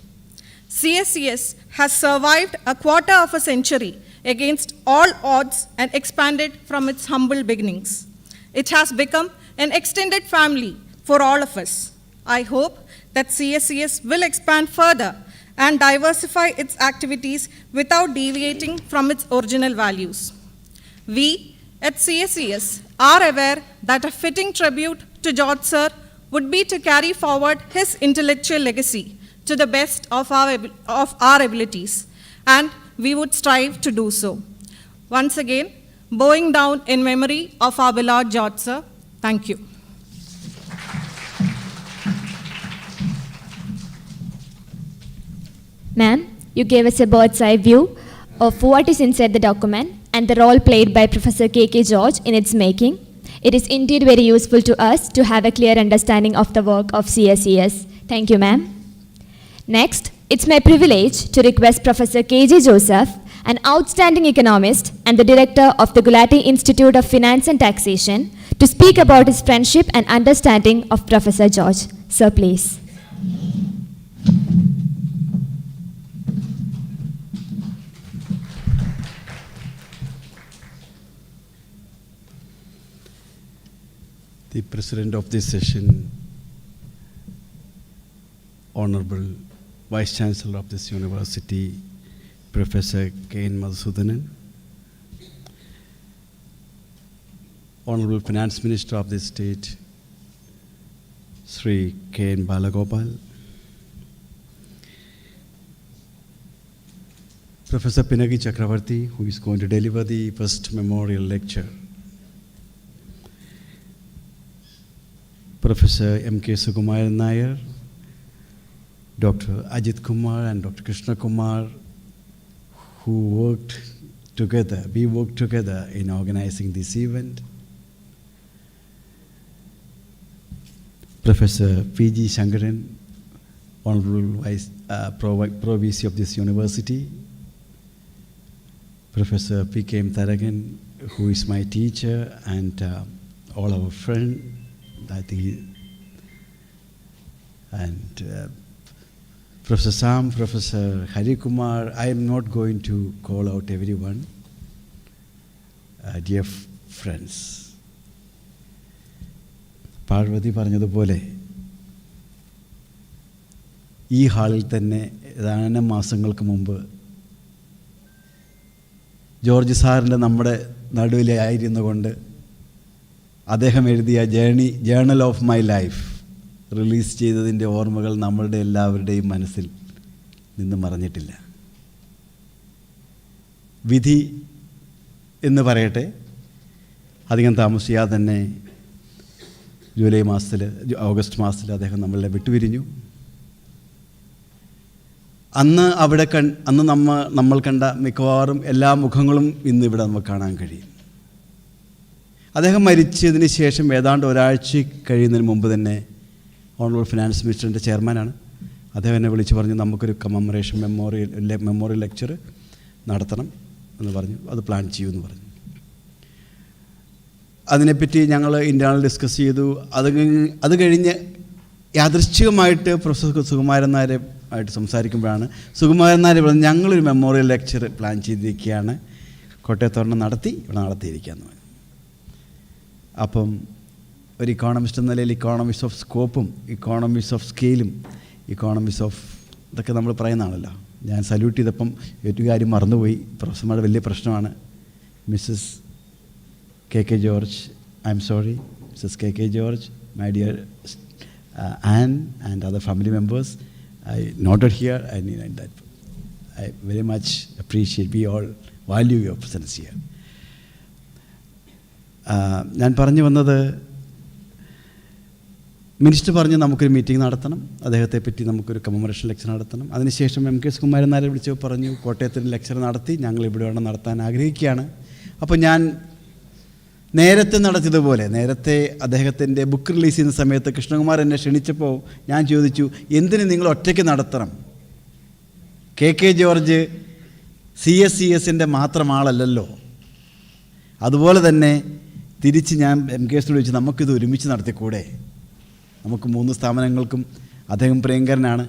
CSES has survived a quarter of a century against all odds and expanded from its humble beginnings. It has become an extended family for all of us. I hope that CSES will expand further and diversify its activities without deviating from its original values. We at CSES are aware that a fitting tribute to George Sir would be to carry forward his intellectual legacy to the best of our abilities, and we would strive to do so. Once again, bowing down in memory of our beloved George Sir. Thank you. Ma'am, you gave us a bird's eye view of what is inside the document and the role played by Professor K.K. George in its making. It is indeed very useful to us to have a clear understanding of the work of CSES. Thank you, ma'am. Next, it's my privilege to request Professor K.J. Joseph, an outstanding economist and the director of the Gulati Institute of Finance and Taxation, to speak about his friendship and understanding of Professor George. Sir, please. The President of this session, Honorable Vice Chancellor of this University, Professor K.N. Madhusudanan, Honorable Finance Minister of this state, Sri K.N. Balagopal, Professor Pinaki Chakravarti, who is going to deliver the first memorial lecture, Professor M.K. Sukumaran Nair, Dr. Ajit Kumar and Dr. Krishna Kumar, who worked together, we worked together in organizing this event. Professor P.G. Shankaran, Honorable Pro VC of this university, Professor P.K.M. Tharagan, who is my teacher and all our friends, I think, and Professor Sam, Professor Hari Kumar. I am not going to call out everyone. Dear friends, Parvathi പറഞ്ഞതുപോലെ ഈ ഹാളിൽ തന്നെ ഏതാനും മാസങ്ങൾക്ക് മുമ്പ് George സാറിൻ്റെ നമ്മുടെ നടുവിലെ ആയിരുന്നുകൊണ്ട് അദ്ദേഹം എഴുതിയ journal of my life release ചെയ്തതിൻ്റെ ഓർമ്മകൾ നമ്മളുടെ എല്ലാവരുടെയും മനസ്സിൽ നിന്ന് മറഞ്ഞിട്ടില്ല. വിധി എന്ന് പറയട്ടെ, അധികം താമസിയാതെ തന്നെ ഓഗസ്റ്റ് മാസത്തിൽ അദ്ദേഹം നമ്മളെ വിട്ടുപിരിഞ്ഞു. അന്ന് നമ്മൾ കണ്ട മിക്കവാറും എല്ലാ മുഖങ്ങളും ഇന്ന് ഇവിടെ നമുക്ക് കാണാൻ കഴിയും. അദ്ദേഹം മരിച്ചതിന് ശേഷം ഏതാണ്ട് ഒരാഴ്ച കഴിയുന്നതിന് മുമ്പ് തന്നെ ഓണറബിൾ ഫിനാൻസ് മിനിസ്റ്ററിൻ്റെ ചെയർമാനാണ്. അദ്ദേഹം എന്നെ വിളിച്ച് പറഞ്ഞു, നമുക്കൊരു കമ്മമറേഷൻ മെമ്മോറിയൽ ലെക്ചർ നടത്തണം എന്ന് പറഞ്ഞു. അത് പ്ലാൻ ചെയ്യുമെന്ന് പറഞ്ഞു. അതിനെപ്പറ്റി ഞങ്ങൾ ഇൻ്റേണൽ ഡിസ്കസ് ചെയ്തു. അത് കഴിഞ്ഞ് യാദൃശ്ചികമായിട്ട് പ്രൊഫസർ സുകുമാരൻ നായരെ ആയിട്ട് സംസാരിക്കുമ്പോഴാണ് സുകുമാരൻ നായർ പറഞ്ഞു, ഞങ്ങളൊരു മെമ്മോറിയൽ ലെക്ചർ പ്ലാൻ ചെയ്തിരിക്കുകയാണ്, കോട്ടയത്തൊരെണ്ണം ഇവിടെ നടത്തിയിരിക്കുകയെന്ന് പറഞ്ഞു. അപ്പം ഒരു ഇക്കോണമിസ്റ്റ് എന്ന നിലയിൽ ഇക്കോണമിക്സ് ഓഫ് സ്കോപ്പും ഇക്കോണമിക്സ് ഓഫ് സ്കെയിലും ഇക്കോണമിക്സ് ഓഫ് ഇതൊക്കെ നമ്മൾ പറയുന്നതാണല്ലോ. ഞാൻ സല്യൂട്ട് ചെയ്തപ്പം ഒരു കാര്യം മറന്നുപോയി. പ്രൊഫസർമാരുടെ വലിയ പ്രശ്നമാണ്. Mrs K.K. George, I'm sorry, Mrs. K.K. George, my dear Anne and other family members, I noted here, and that I very much appreciate, we all value your presence here. ഞാൻ പറഞ്ഞു വന്നത്, മിനിസ്റ്റർ പറഞ്ഞ് നമുക്കൊരു meeting നടത്തണം, അദ്ദേഹത്തെ പറ്റി നമുക്കൊരു കമ്മമറേഷൻ lecture നടത്തണം. അതിനുശേഷം M.K. സുകുമാരൻ നായരെ വിളിച്ച് പറഞ്ഞു, കോട്ടയത്തിന് ലെക്ചർ നടത്തി, ഞങ്ങൾ ഇവിടെ വേണം നടത്താൻ ആഗ്രഹിക്കുകയാണ്. അപ്പോൾ ഞാൻ നേരത്തെ നടത്തിയതുപോലെ, നേരത്തെ അദ്ദേഹത്തിൻ്റെ ബുക്ക് റിലീസ് ചെയ്യുന്ന സമയത്ത് കൃഷ്ണകുമാർ എന്നെ ക്ഷണിച്ചപ്പോൾ ഞാൻ ചോദിച്ചു, എന്തിന് നിങ്ങൾ ഒറ്റയ്ക്ക് നടത്തണം? K.K. ജോർജ് CSESൻ്റെ മാത്രം ആളല്ലല്ലോ. അതുപോലെ തന്നെ തിരിച്ച് ഞാൻ M.K. വിളിച്ച് നമുക്കിത് ഒരുമിച്ച് നടത്തിക്കൂടെ? നമുക്ക് 3 സ്ഥാപനങ്ങൾക്കും അദ്ദേഹം പ്രിയങ്കരനാണ്.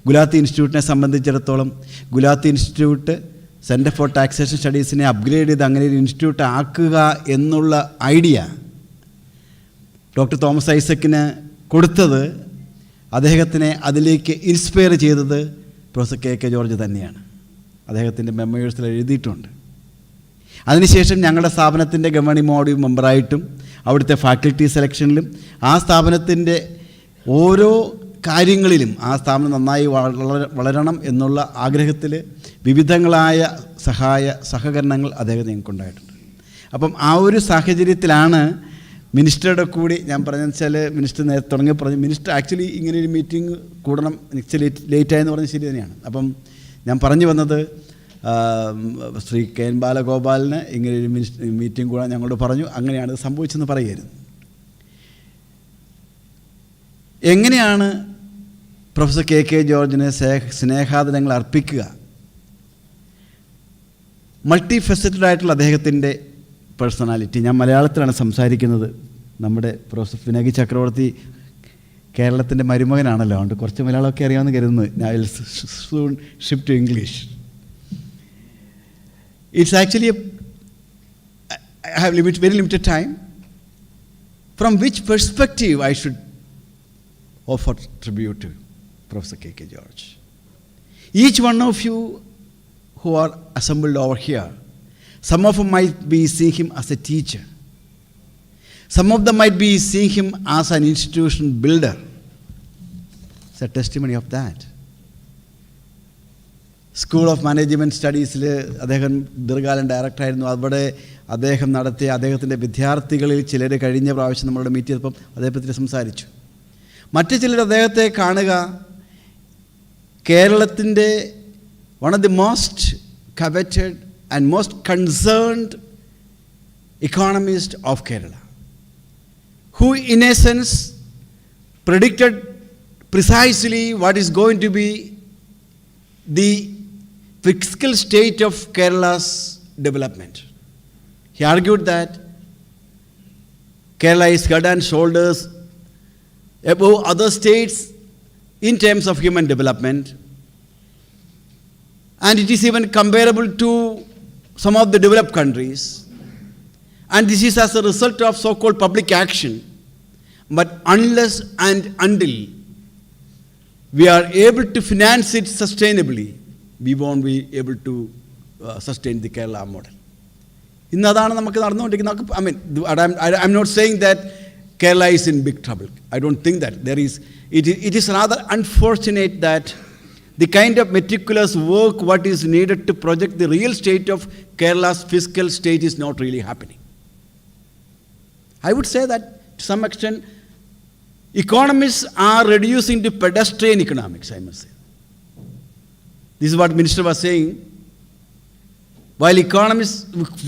ഗുലാത്തി ഇൻസ്റ്റിറ്റ്യൂട്ടിനെ സംബന്ധിച്ചിടത്തോളം Gulati institute centre for taxation സ്റ്റഡീസിനെ അപ്ഗ്രേഡ് ചെയ്ത് അങ്ങനെ ഒരു ഇൻസ്റ്റിറ്റ്യൂട്ട് ആക്കുക എന്നുള്ള ഐഡിയ ഡോക്ടർ തോമസ് ഐസക്കിന് കൊടുത്തത്, അദ്ദേഹത്തിനെ അതിലേക്ക് ഇൻസ്പയർ ചെയ്തത് പ്രൊഫസർ കെ ജോർജ് തന്നെയാണ്. അദ്ദേഹത്തിൻ്റെ മെമ്മോയേഴ്സിൽ എഴുതിയിട്ടുണ്ട്. അതിനുശേഷം ഞങ്ങളുടെ സ്ഥാപനത്തിൻ്റെ ഗവേണിംഗ് ബോഡി മെമ്പറായിട്ടും അവിടുത്തെ ഫാക്കൽറ്റി സെലക്ഷനിലും ആ സ്ഥാപനത്തിൻ്റെ ഓരോ കാര്യങ്ങളിലും ആ സ്ഥാപനം നന്നായി വളരണം എന്നുള്ള ആഗ്രഹത്തിൽ വിവിധങ്ങളായ സഹകരണങ്ങൾ അദ്ദേഹം ഞങ്ങൾക്കുണ്ടായിട്ടുണ്ട്. അപ്പം ആ ഒരു സാഹചര്യത്തിലാണ് മിനിസ്റ്ററുടെ കൂടി ഞാൻ പറഞ്ഞതെന്ന് വെച്ചാൽ മിനിസ്റ്റർ നേരത്തെ തുടങ്ങി പറഞ്ഞു, മിനിസ്റ്റർ ആക്ച്വലി ഇങ്ങനെ ഒരു മീറ്റിംഗ് കൂടണം, ലേറ്റായെന്ന് പറഞ്ഞത് ശരി തന്നെയാണ്. അപ്പം ഞാൻ പറഞ്ഞു വന്നത് ശ്രീ കെ എൻ ബാലഗോപാലിന് ഇങ്ങനെ ഒരു മീറ്റിംഗ് കൂടാൻ ഞങ്ങളോട് പറഞ്ഞു. അങ്ങനെയാണ് ഇത് സംഭവിച്ചെന്ന് പറയുമായിരുന്നു. എങ്ങനെയാണ് പ്രൊഫസർ കെ ജോർജിന് സ്നേഹാദരങ്ങൾ അർപ്പിക്കുക? മൾട്ടി ഫെസറ്റഡ് ആയിട്ടുള്ള അദ്ദേഹത്തിൻ്റെ പേഴ്സണാലിറ്റി. ഞാൻ മലയാളത്തിലാണ് സംസാരിക്കുന്നത്. നമ്മുടെ പ്രൊഫസർ പിനാകി ചക്രവർത്തി കേരളത്തിൻ്റെ മരുമകനാണല്ലോ, അതുകൊണ്ട് കുറച്ച് മലയാളമൊക്കെ അറിയാമെന്ന് കരുതുന്നു. ഞാൻ will soon shift to English. It's actually I have very limited time. From which perspective I should offer tribute to Professor K. George? Each one of you who are assembled over here, some of them might be seeing him as a teacher. Some of them might be seeing him as an institution builder. It's a testimony of that. School of management സ്റ്റഡീസിൽ അദ്ദേഹം ദീർഘകാലം ഡയറക്ടറായിരുന്നു. അവിടെ അദ്ദേഹം നടത്തിയ അദ്ദേഹത്തിൻ്റെ വിദ്യാർത്ഥികളിൽ ചിലർ കഴിഞ്ഞ പ്രാവശ്യം നമ്മളുടെ മീറ്റ് ചെയ്തപ്പം അതേപ്പറ്റി സംസാരിച്ചു. മറ്റു ചിലർ അദ്ദേഹത്തെ കാണുക കേരളത്തിൻ്റെ one of the most coveted and most concerned economist of Kerala, who in essence predicted precisely what is going to be the fiscal state of Kerala's development. He argued that Kerala is head and shoulders above other states in terms of human development, and it is even comparable to some of the developed countries. And this is as a result of so-called public action. But unless and until we are able to finance it sustainably, we won't be able to sustain the Kerala model. ഇന്നതാണ് നമുക്ക് നടന്നുകൊണ്ടിരിക്കുന്നത്. I'm not saying that Kerala is in big trouble. I don't think that. It is rather unfortunate that the kind of meticulous work what is needed to project the real state of Kerala's fiscal state is not really happening. I would say that to some extent economists are reducing to pedestrian economics, I must say. This is what Minister was saying. While economists,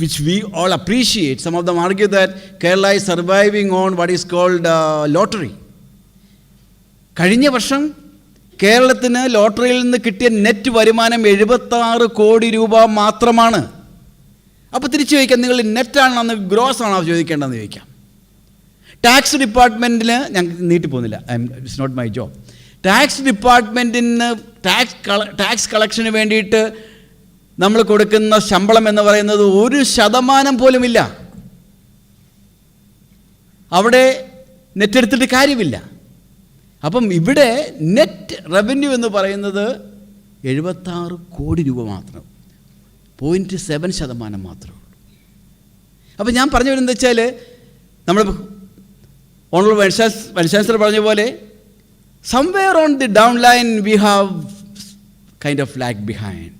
which we all appreciate, some of them argue that Kerala is surviving on what is called lottery. കഴിഞ്ഞ വർഷം കേരളത്തിന് ലോട്ടറിയിൽ നിന്ന് കിട്ടിയ net വരുമാനം 76 കോടി രൂപ മാത്രമാണ്. അപ്പോൾ തിരിച്ചു ചോദിക്കാം, നിങ്ങൾ നെറ്റാണോ ഗ്രോസ് ആണോ ചോദിക്കേണ്ടതെന്ന് ചോദിക്കാം. ടാക്സ് ഡിപ്പാർട്ട്മെൻറ്റിൽ ഞാൻ നീട്ടി പോകുന്നില്ല, it's not my job. Tax ഡിപ്പാർട്ട്മെൻറ്റിന് ടാക്സ് കളക്ഷന് വേണ്ടിയിട്ട് നമ്മൾ കൊടുക്കുന്ന ശമ്പളം എന്ന് പറയുന്നത് 1% പോലുമില്ല. അവിടെ നെറ്റ് എടുത്തിട്ട് കാര്യമില്ല. അപ്പം ഇവിടെ നെറ്റ് റവന്യൂ എന്ന് പറയുന്നത് 76 കോടി രൂപ മാത്രം, 0.7% മാത്രമേ ഉള്ളൂ. അപ്പം ഞാൻ പറഞ്ഞു വരുന്നത് വെച്ചാൽ നമ്മൾ ഓണറബിൾ വൈസ് ചാൻസലർ പറഞ്ഞ പോലെ somewhere on the down line we have kind of lag behind.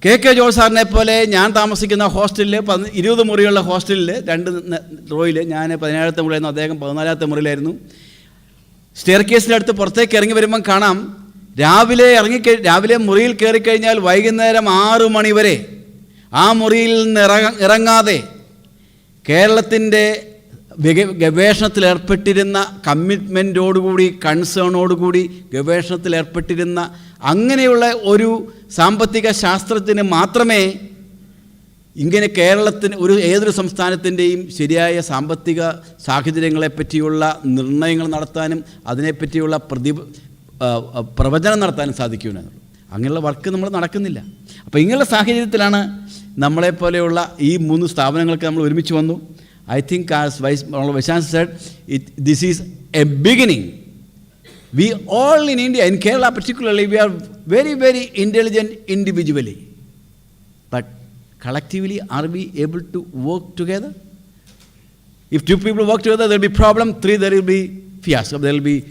K George സാറിനെ പോലെ ഞാൻ താമസിക്കുന്ന ഹോസ്റ്റലിൽ 20 മുറിയുള്ള ഹോസ്റ്റലിൽ 2 റോയിൽ ഞാൻ 17ാമത്തെ മുറിയായിരുന്നു, അദ്ദേഹം 14ാമത്തെ മുറിയിലായിരുന്നു. സ്റ്റെയർ കേസിനടുത്ത് പുറത്തേക്ക് ഇറങ്ങി വരുമ്പം കാണാം, രാവിലെ മുറിയിൽ കയറിക്കഴിഞ്ഞാൽ വൈകുന്നേരം 6 മണി വരെ ആ മുറിയിൽ നിന്ന് ഇറങ്ങാതെ കേരളത്തിൻ്റെ ഗവേഷണത്തിലേർപ്പെട്ടിരുന്ന കമ്മിറ്റ്മെൻറ്റോടുകൂടി കൺസേണോടുകൂടി ഗവേഷണത്തിലേർപ്പെട്ടിരുന്ന അങ്ങനെയുള്ള ഒരു സാമ്പത്തിക ശാസ്ത്രത്തിന് മാത്രമേ ഇങ്ങനെ കേരളത്തിന് ഏതൊരു സംസ്ഥാനത്തിൻ്റെയും ശരിയായ സാമ്പത്തിക സാഹചര്യങ്ങളെപ്പറ്റിയുള്ള നിർണ്ണയങ്ങൾ നടത്താനും അതിനെപ്പറ്റിയുള്ള പ്രവചനം നടത്താനും സാധിക്കുമെന്നുള്ളൂ. അങ്ങനെയുള്ള വർക്ക് നമ്മൾ നടക്കുന്നില്ല. അപ്പോൾ ഇങ്ങനെയുള്ള സാഹചര്യത്തിലാണ് നമ്മളെപ്പോലെയുള്ള ഈ 3 സ്ഥാപനങ്ങൾക്ക് നമ്മൾ ഒരുമിച്ച് വന്നു. I think as Vice Chancellor said, this is a beginning. We all in India, in Kerala particularly, we are very, very intelligent individually. But collectively, are we able to work together? If two people work together, there will be problem. Three, there will be fiasco. There will be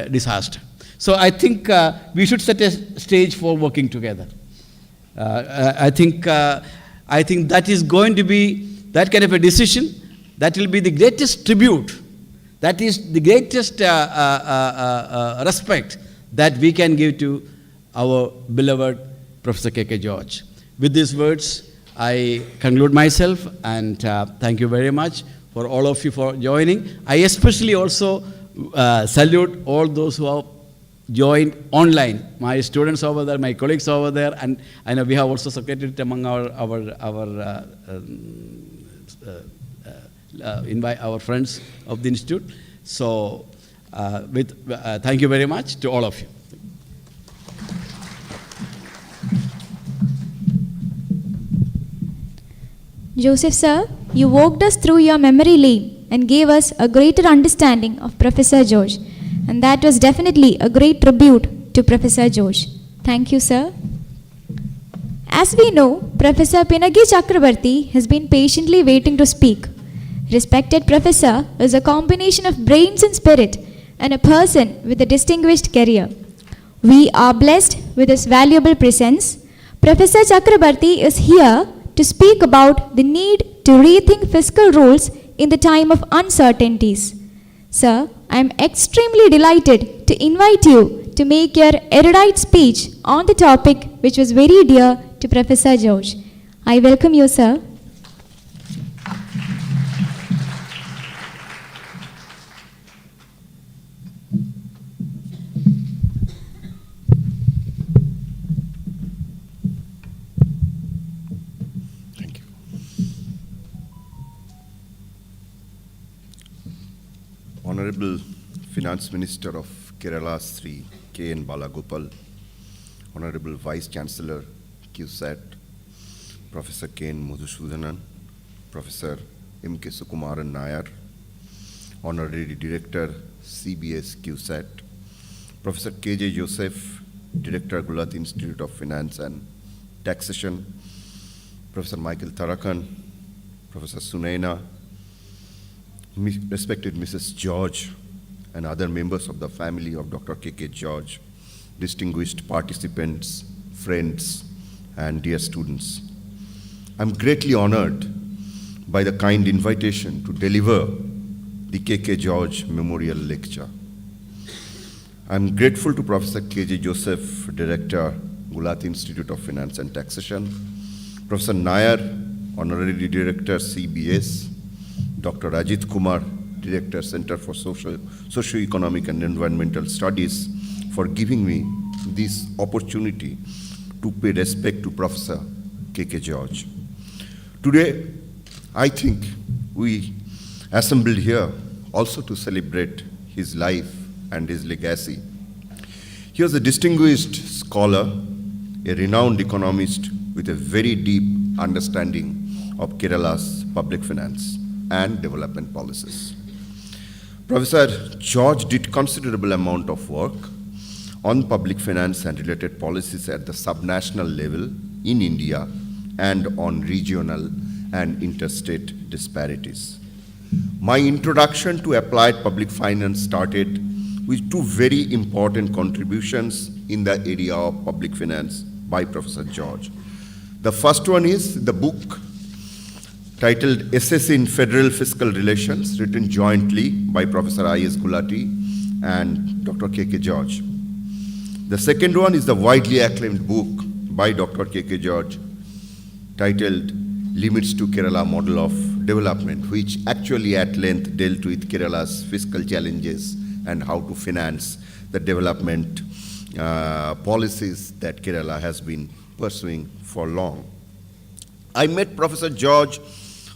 disaster. So I think we should set a stage for working together. I think that is going to be that kind of a decision. That will be the greatest tribute. That is the greatest respect that we can give to our beloved Professor K.K. George. With these words, I conclude myself, and thank you very much for all of you for joining. I especially also salute all those who have joined online. My students over there, my colleagues over there, and I know we have also circulated it among invite our friends of the institute. So, thank you very much to all of you. Joseph sir, you walked us through your memory lane and gave us a greater understanding of Professor George. And that was definitely a great tribute to Professor George. Thank you, sir. As we know, Professor Pinaki Chakrabarti has been patiently waiting to speak. Respected Professor is a combination of brains and spirit and a person with a distinguished career. We are blessed with his valuable presence. Professor Chakrabarti is here to speak about the need to rethink fiscal rules in the time of uncertainties. Sir, I am extremely delighted to invite you to make your erudite speech on the topic which was very dear to Professor George. I welcome you, sir. Thank you. Honorable Finance Minister of Kerala, Sri K.N. Balagopal, Honorable Vice Chancellor, CUSAT, Professor K.N. Madhusudanan, Professor M.K. Sukumaran Nayar, Honorary Director, CBS CUSAT, Professor K.J. Joseph, Director, Gulati Institute of Finance and Taxation, Professor Michael Tarakan, Professor Sunaina, respected Mrs. George, and other members of the family of Dr. K.K. George, distinguished participants, friends, and dear students. I'm greatly honored by the kind invitation to deliver the K.K. George Memorial Lecture. I'm grateful to Professor K.J. Joseph, Director, Gulati Institute of Finance and Taxation, Professor Nayar, Honorary Director, CBS, Dr. Ajit Kumar, Director, Center for Socio-economic and Environmental Studies, for giving me this opportunity to pay respect to Professor K.K. George. Today, I think we assembled here also to celebrate his life and his legacy. He was a distinguished scholar, a renowned economist with a very deep understanding of Kerala's public finance and development policies. Professor George did considerable amount of work on public finance and related policies at the subnational level in India and on regional and interstate disparities. My introduction to applied public finance started with two very important contributions in the area of public finance by Professor George. The first one is the book titled Essays in Federal Fiscal Relations, written jointly by Professor I.S. Gulati and Dr. K.K. George. The second one is the widely acclaimed book by Dr. K.K. George titled Limits to Kerala Model of Development, which actually at length dealt with Kerala's fiscal challenges and how to finance the development policies that Kerala has been pursuing for long. I met Professor George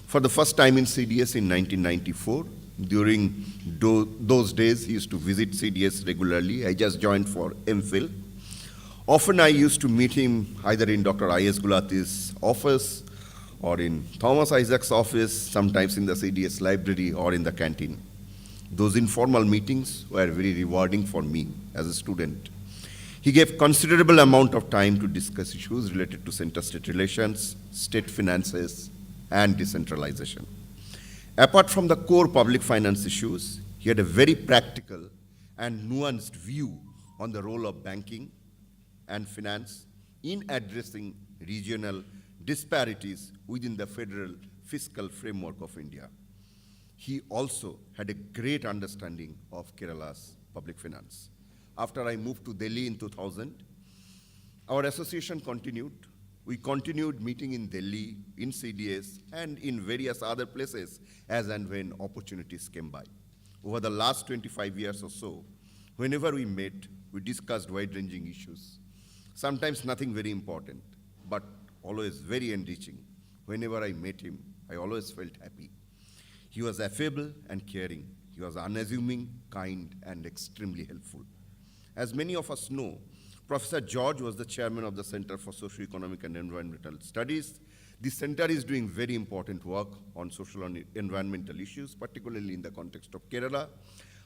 for the first time in CDS in 1994. During those days, he used to visit CDS regularly. I just joined for MPhil. Often I used to meet him either in Dr. I.S. Gulati's office or in Thomas Isaac's office, sometimes in the CDS library or in the canteen. Those informal meetings were very rewarding for me as a student. He gave considerable amount of time to discuss issues related to center-state relations, state finances, and decentralization. Apart from the core public finance issues, he had a very practical and nuanced view on the role of banking and finance in addressing regional disparities within the federal fiscal framework of India. He also had a great understanding of Kerala's public finance. After I moved to Delhi in 2000, our association continued. We continued meeting in Delhi, in CDS, and in various other places as and when opportunities came by. Over the last 25 years or so, whenever we met, we discussed wide-ranging issues. Sometimes nothing very important, but always very enriching. Whenever I met him, I always felt happy. He was affable and caring. He was unassuming, kind, and extremely helpful. As many of us know, Professor George was the chairman of the Center for Socio-economic and Environmental Studies. The center is doing very important work on social and environmental issues, particularly in the context of Kerala.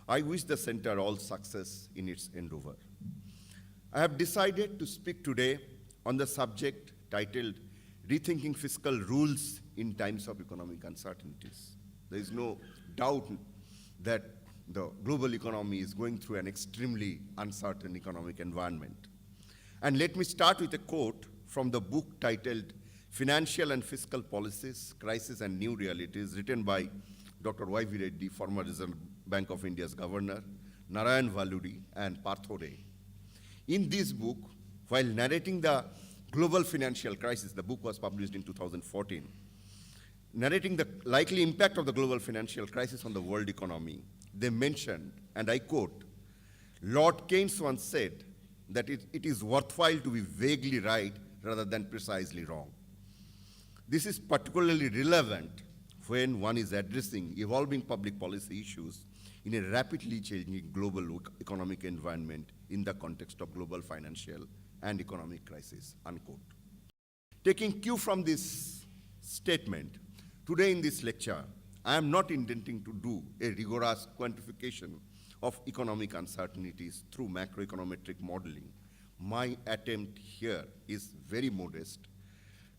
I wish the center all success in its endeavor. I have decided to speak today on the subject titled Rethinking Fiscal Rules in Times of Economic Uncertainties. There is no doubt that the global economy is going through an extremely uncertain economic environment. And let me start with a quote from the book titled Financial and Fiscal Policies, Crisis and New Realities, written by Dr. Y.V. Reddy, former Reserve Bank of India's governor, Narayan Valluri, and Partho Ray. In this book, while narrating the global financial crisis, the book was published in 2014, narrating the likely impact of the global financial crisis on the world economy, they mentioned, and I quote, Lord Keynes once said that it is worthwhile to be vaguely right rather than precisely wrong. This is particularly relevant when one is addressing evolving public policy issues in a rapidly changing global economic environment in the context of global financial and economic crisis, unquote. Taking cue from this statement, today in this lecture, I am not intending to do a rigorous quantification of economic uncertainties through macroeconometric modeling. My attempt here is very modest,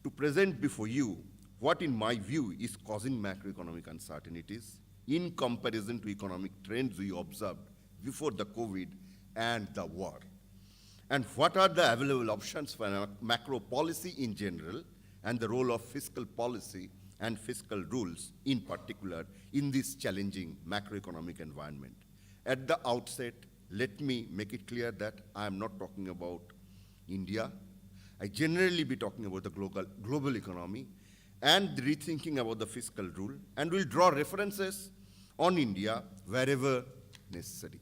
to present before you what in my view is causing macroeconomic uncertainties in comparison to economic trends we observed before the COVID and the war. And what are the available options for macro policy in general and the role of fiscal policy and fiscal rules in particular in this challenging macroeconomic environment. At the outset, let me make it clear that I am not talking about India. I generally be talking about the global economy and rethinking about the fiscal rule, and will draw references on India wherever necessary.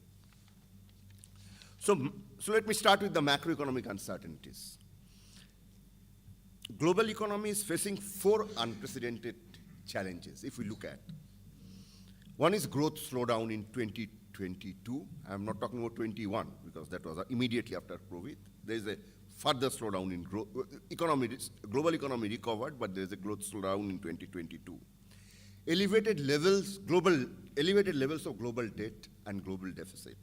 So let me start with the macroeconomic uncertainties. Global economy is facing 4 unprecedented challenges, if we look at. One is growth slowdown in 2022. I'm not talking about 21, because that was immediately after COVID. There is a further slowdown in growth. Global economy recovered, but there is a growth slowdown in 2022. Elevated levels of global debt and global deficit.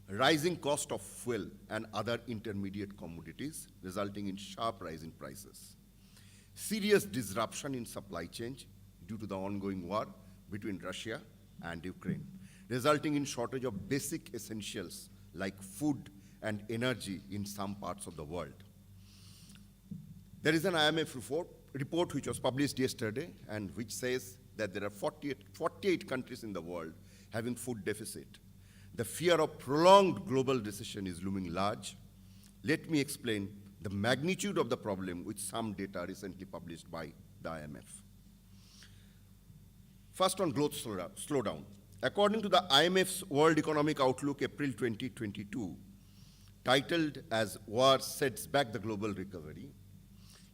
Rising cost of fuel and other intermediate commodities, resulting in sharp rise in prices. Serious disruption in supply chain due to the ongoing war between Russia and Ukraine, resulting in shortage of basic essentials like food and energy in some parts of the world. There is an IMF report which was published yesterday and which says that there are 48 countries in the world having food deficit. The fear of prolonged global recession is looming large. Let me explain the magnitude of the problem with some data recently published by the IMF. First on growth slowdown. According to the IMF's World Economic Outlook April 2022, titled as War Sets Back the Global Recovery,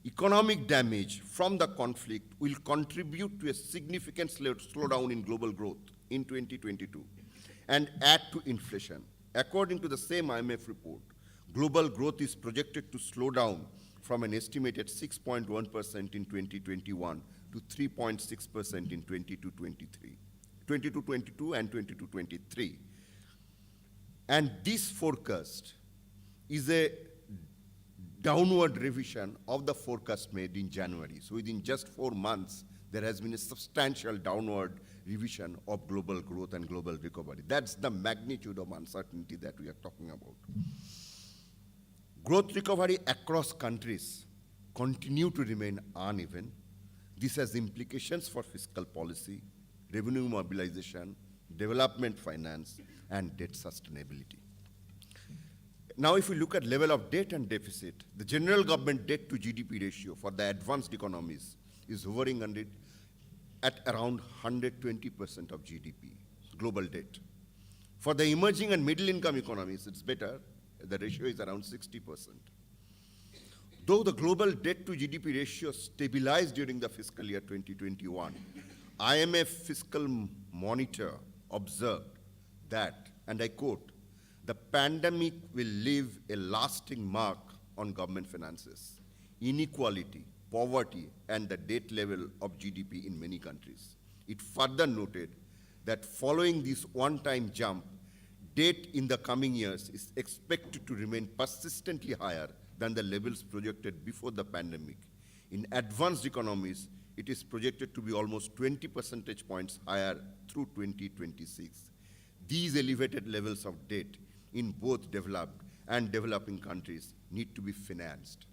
economic damage from the conflict will contribute to a significant slowdown in global growth in 2022 and add to inflation. According to the same IMF report, global growth is projected to slow down from an estimated 6.1% in 2021 to 3.6% in 2022-23. 22-22 and 22-23. And this forecast is a downward revision of the forecast made in January. So within just 4 months, there has been a substantial downward revision of global growth and global recovery. That's the magnitude of uncertainty that we are talking about. Growth recovery across countries continue to remain uneven. This has implications for fiscal policy, revenue mobilization, development finance, and debt sustainability. Now, if we look at level of debt and deficit, the general government debt to GDP ratio for the advanced economies is hovering at around 120% of GDP, global debt. For the emerging and middle income economies, it's better. The ratio is around 60%. Though the global debt to GDP ratio stabilized during the fiscal year 2021, IMF fiscal monitor observed that, and I quote, "The pandemic will leave a lasting mark on government finances, inequality, poverty, and the debt level of GDP in many countries." It further noted that following this one-time jump, debt in the coming years is expected to remain persistently higher than the levels projected before the pandemic. In advanced economies, it is projected to be almost 20 percentage points higher through 2026. These elevated levels of debt in both developed and developing countries need to be financed.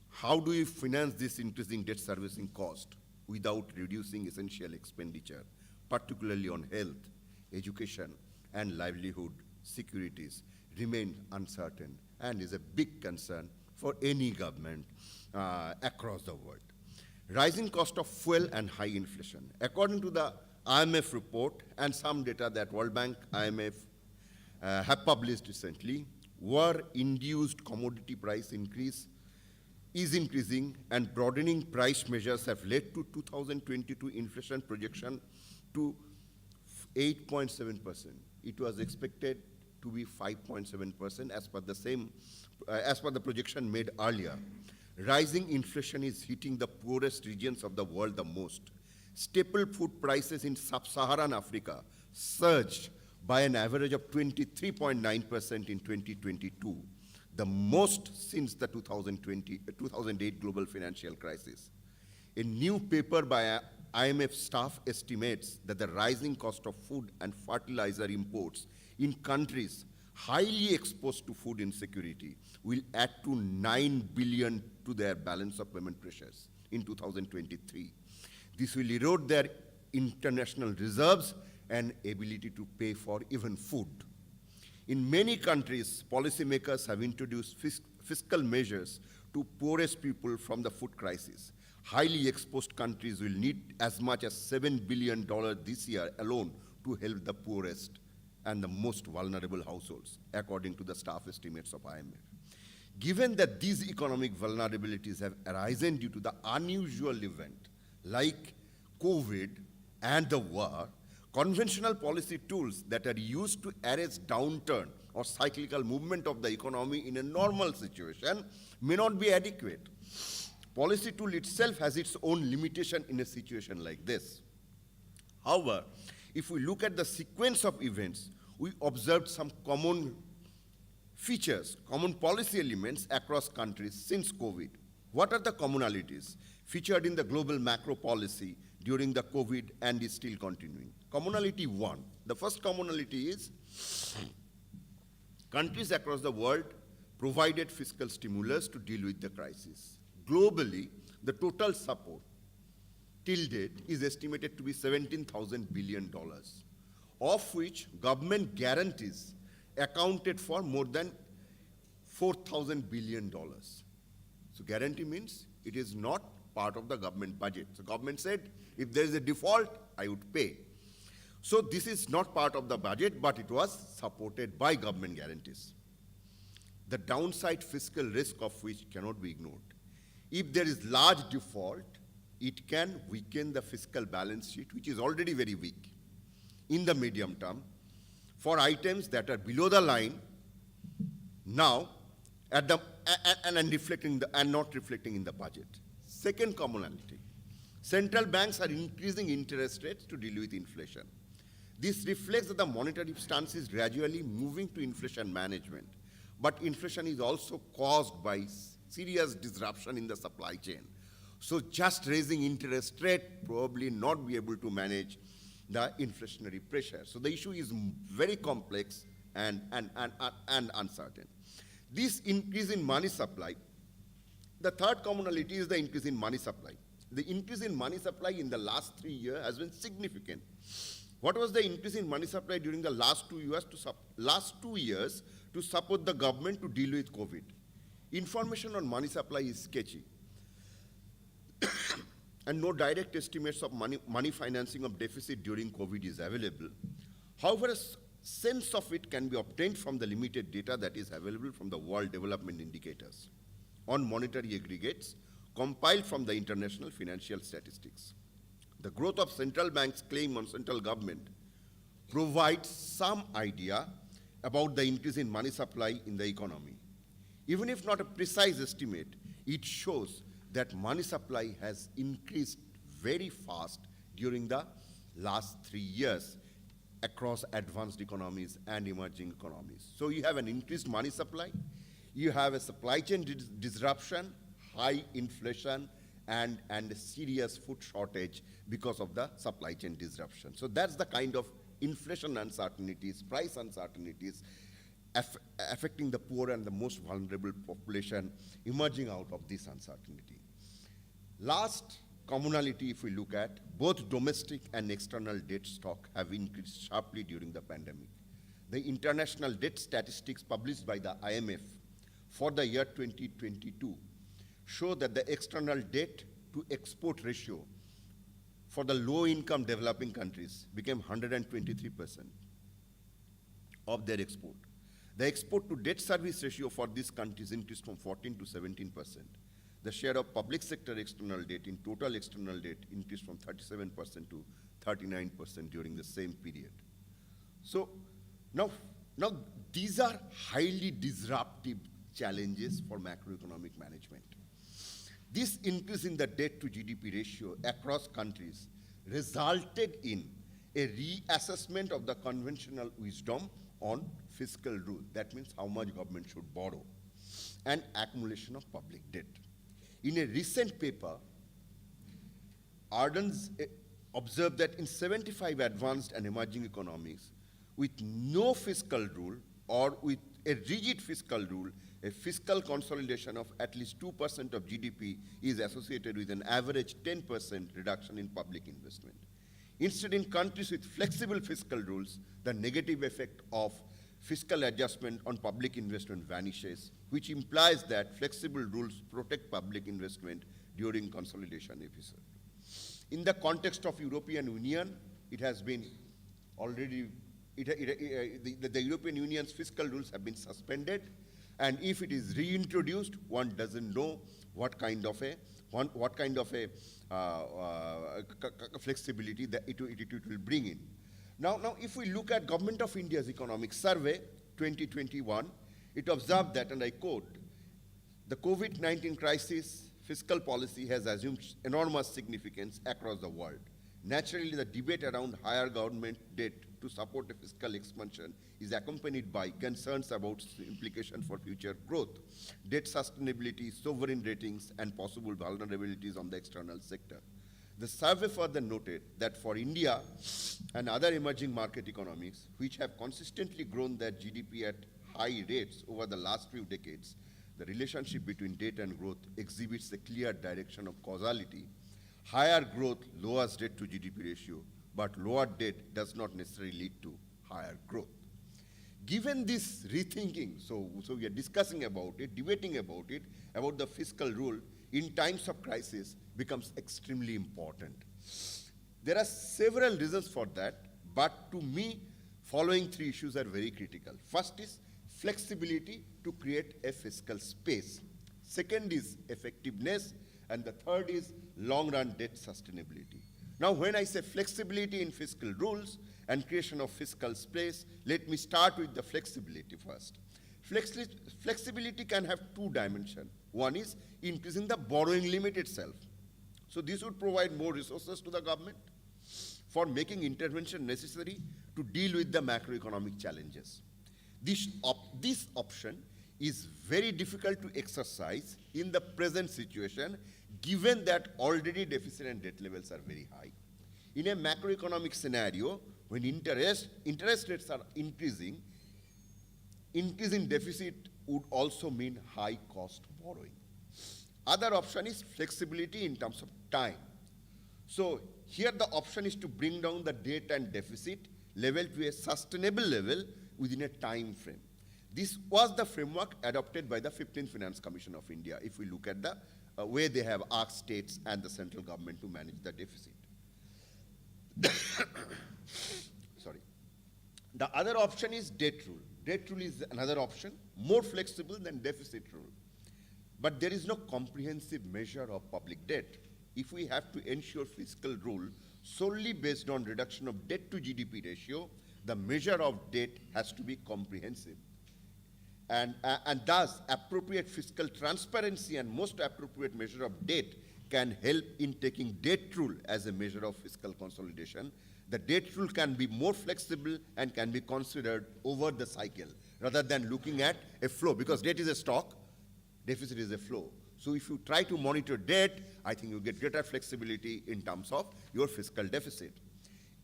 How do we finance this increasing debt servicing cost without reducing essential expenditure, particularly on health, education, and livelihood securities, remain uncertain and is a big concern for any government across the world. Rising cost of fuel and high inflation. According to the IMF report and some data that World Bank, IMF have published recently, war-induced commodity price increase is increasing, and broadening price measures have led to 2022 inflation projection to 8.7%. It was expected to be 5.7% as per the projection made earlier. Rising inflation is hitting the poorest regions of the world the most. Staple food prices in sub-Saharan Africa surged by an average of 23.9% in 2022, the most since the 2008 global financial crisis. A new paper by IMF staff estimates that the rising cost of food and fertilizer imports in countries highly exposed to food insecurity will add to $9 billion to their balance of payment pressures in 2023. This will erode their international reserves and ability to pay for even food. In many countries, policymakers have introduced fiscal measures to poorest people from the food crisis. Highly exposed countries will need as much as $7 billion this year alone to help the poorest and the most vulnerable households, according to the staff estimates of IMF. Given that these economic vulnerabilities have arisen due to the unusual event like COVID and the war, conventional policy tools that are used to arrest downturn or cyclical movement of the economy in a normal situation may not be adequate. Policy tool itself has its own limitation in a situation like this. However, if we look at the sequence of events, we observed some common features, common policy elements across countries since COVID. What are the commonalities featured in the global macro policy during the COVID and is still continuing? Commonality one. The first commonality is countries across the world provided fiscal stimulus to deal with the crisis. Globally, the total support till date is estimated to be $17,000 billion, of which government guarantees accounted for more than $4,000 billion. So guarantee means it is not part of the government budget. So government said, if there is a default, I would pay. So this is not part of the budget, but it was supported by government guarantees. The downside fiscal risk of which cannot be ignored. If there is large default, it can weaken the fiscal balance sheet, which is already very weak in the medium term for items that are below the line now at the and not reflecting in the budget. Second commonality, central banks are increasing interest rates to deal with inflation. This reflects that the monetary stance is gradually moving to inflation management. But inflation is also caused by serious disruption in the supply chain. So just raising interest rate probably not be able to manage the inflationary pressure. So the issue is very complex and uncertain. This increase in money supply, the third commonality is the increase in money supply. The increase in money supply in the last 3 years has been significant. What was the increase in money supply during the last 2 years to support the government to deal with COVID? Information on money supply is sketchy. And no direct estimates of money financing of deficit during COVID is available. However, a sense of it can be obtained from the limited data that is available from the World Development Indicators on monetary aggregates compiled from the international financial statistics. The growth of central banks' claim on central government provides some idea about the increase in money supply in the economy. Even if not a precise estimate, it shows that money supply has increased very fast during the last 3 years across advanced economies and emerging economies. So you have an increased money supply, you have a supply chain disruption, high inflation, and a serious food shortage because of the supply chain disruption. So that's the kind of inflation uncertainties, price uncertainties affecting the poor and the most vulnerable population emerging out of this uncertainty. Last commonality, if we look at, both domestic and external debt stock have increased sharply during the pandemic. The international debt statistics published by the IMF for the year 2022 show that the external debt to export ratio for the low-income developing countries became 123% of their export. The export to debt service ratio for these countries increased from 14 to 17%. The share of public sector external debt in total external debt increased from 37% to 39% during the same period. So now these are highly disruptive challenges for macroeconomic management. This increase in the debt to GDP ratio across countries resulted in a reassessment of the conventional wisdom on fiscal rule. That means how much government should borrow, and accumulation of public debt. In a recent paper, Ardens observed that in 75 advanced and emerging economies, with no fiscal rule or with a rigid fiscal rule, a fiscal consolidation of at least 2% of GDP is associated with an average 10% reduction in public investment. Instead, in countries with flexible fiscal rules, the negative effect of fiscal adjustment on public investment vanishes, which implies that flexible rules protect public investment during consolidation episode. In the context of European Union, it has been already, the European Union's fiscal rules have been suspended, and if it is reintroduced, one doesn't know what kind of a flexibility that it will bring in. Now, if we look at Government of India's Economic Survey 2021, it observed that, and I quote, the COVID-19 crisis fiscal policy has assumed enormous significance across the world. Naturally, the debate around higher government debt to support a fiscal expansion is accompanied by concerns about implication for future growth, debt sustainability, sovereign ratings, and possible vulnerabilities on the external sector. The survey further noted that for India and other emerging market economies, which have consistently grown their GDP at high rates over the last few decades, the relationship between debt and growth exhibits a clear direction of causality. Higher growth lowers debt to GDP ratio, but lower debt does not necessarily lead to higher growth. Given this rethinking, so we are discussing about it, debating about it, about the fiscal rule in times of crisis becomes extremely important. There are several reasons for that, but to me, following three issues are very critical. First is flexibility to create a fiscal space. Second is effectiveness, and the third is long-run debt sustainability. Now, when I say flexibility in fiscal rules and creation of fiscal space, let me start with the flexibility first. Flexibility can have two dimensions. One is increasing the borrowing limit itself. So this would provide more resources to the government. for making intervention necessary to deal with the macroeconomic challenges. This option is very difficult to exercise in the present situation, given that already deficit and debt levels are very high. In a macroeconomic scenario, when interest rates are increasing deficit would also mean high cost borrowing. Other option is flexibility in terms of time. So here the option is to bring down the debt and deficit level to a sustainable level within a time frame. This was the framework adopted by the 15th Finance Commission of India, if we look at the way they have asked states and the central government to manage the deficit. Sorry. The other option is debt rule. Debt rule is another option, more flexible than deficit rule. But there is no comprehensive measure of public debt. If we have to ensure fiscal rule solely based on reduction of debt to GDP ratio, the measure of debt has to be comprehensive. And thus, appropriate fiscal transparency and most appropriate measure of debt can help in taking debt rule as a measure of fiscal consolidation. The debt rule can be more flexible and can be considered over the cycle rather than looking at a flow, because debt is a stock, deficit is a flow. So if you try to monitor debt, I think you get greater flexibility in terms of your fiscal deficit.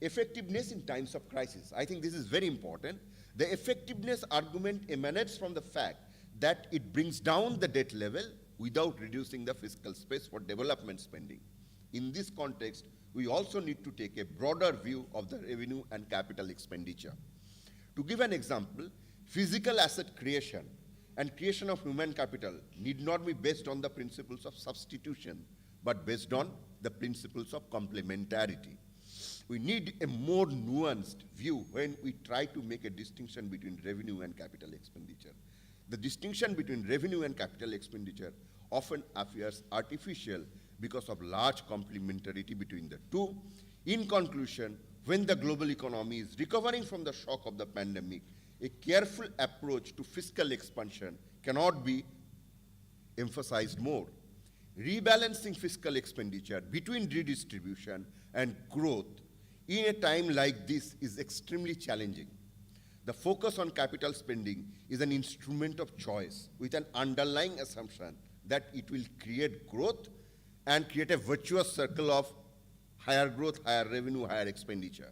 Effectiveness in times of crisis. I think this is very important. The effectiveness argument emanates from the fact that it brings down the debt level without reducing the fiscal space for development spending. In this context, we also need to take a broader view of the revenue and capital expenditure. To give an example, physical asset creation and creation of human capital need not be based on the principles of substitution, but based on the principles of complementarity. We need a more nuanced view when we try to make a distinction between revenue and capital expenditure. The distinction between revenue and capital expenditure often appears artificial because of large complementarity between the two. In conclusion, when the global economy is recovering from the shock of the pandemic, a careful approach to fiscal expansion cannot be emphasized more. Rebalancing fiscal expenditure between redistribution and growth in a time like this is extremely challenging. The focus on capital spending is an instrument of choice with an underlying assumption that it will create growth and create a virtuous circle of higher growth, higher revenue, higher expenditure.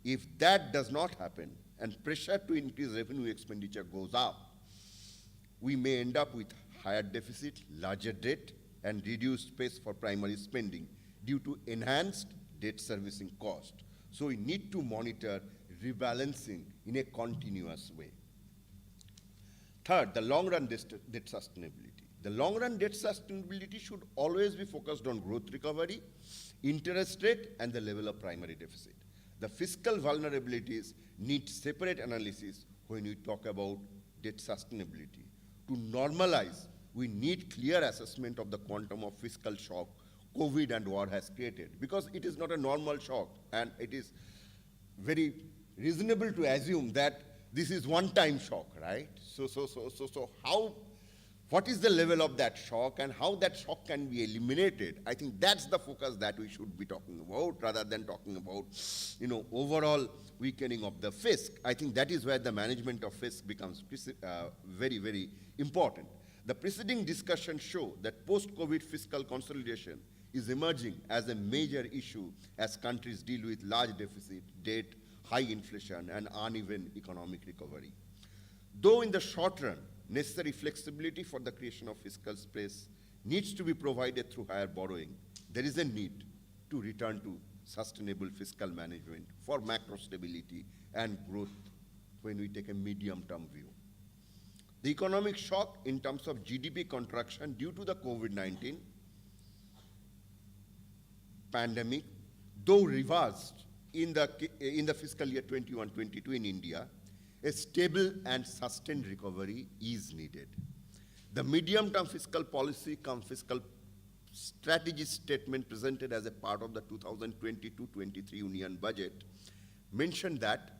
If that does not happen and pressure to increase revenue expenditure goes up, we may end up with higher deficit, larger debt, and reduced space for primary spending due to enhanced debt servicing cost. So we need to monitor rebalancing in a continuous way. Third, the long-run debt sustainability. The long-run debt sustainability should always be focused on growth recovery, interest rate, and the level of primary deficit. The fiscal vulnerabilities need separate analysis when we talk about debt sustainability. To normalize, we need clear assessment of the quantum of fiscal shock COVID and war has created, because it is not a normal shock, and it is very reasonable to assume that this is one-time shock, right? So what is the level of that shock and how that shock can be eliminated? I think that's the focus that we should be talking about, rather than talking about, overall weakening of the fisc. I think that is where the management of fisc becomes very, very important. The preceding discussions show that post-COVID fiscal consolidation is emerging as a major issue as countries deal with large deficit, debt, high inflation, and uneven economic recovery. Though in the short run, necessary flexibility for the creation of fiscal space needs to be provided through higher borrowing, there is a need to return to sustainable fiscal management for macro stability and growth when we take a medium-term view. The economic shock in terms of GDP contraction due to the COVID-19 pandemic, though reversed in the fiscal year 21-22 in India, a stable and sustained recovery is needed. The medium-term fiscal policy cum fiscal strategy statement presented as a part of the 2022-23 Union Budget mentioned that,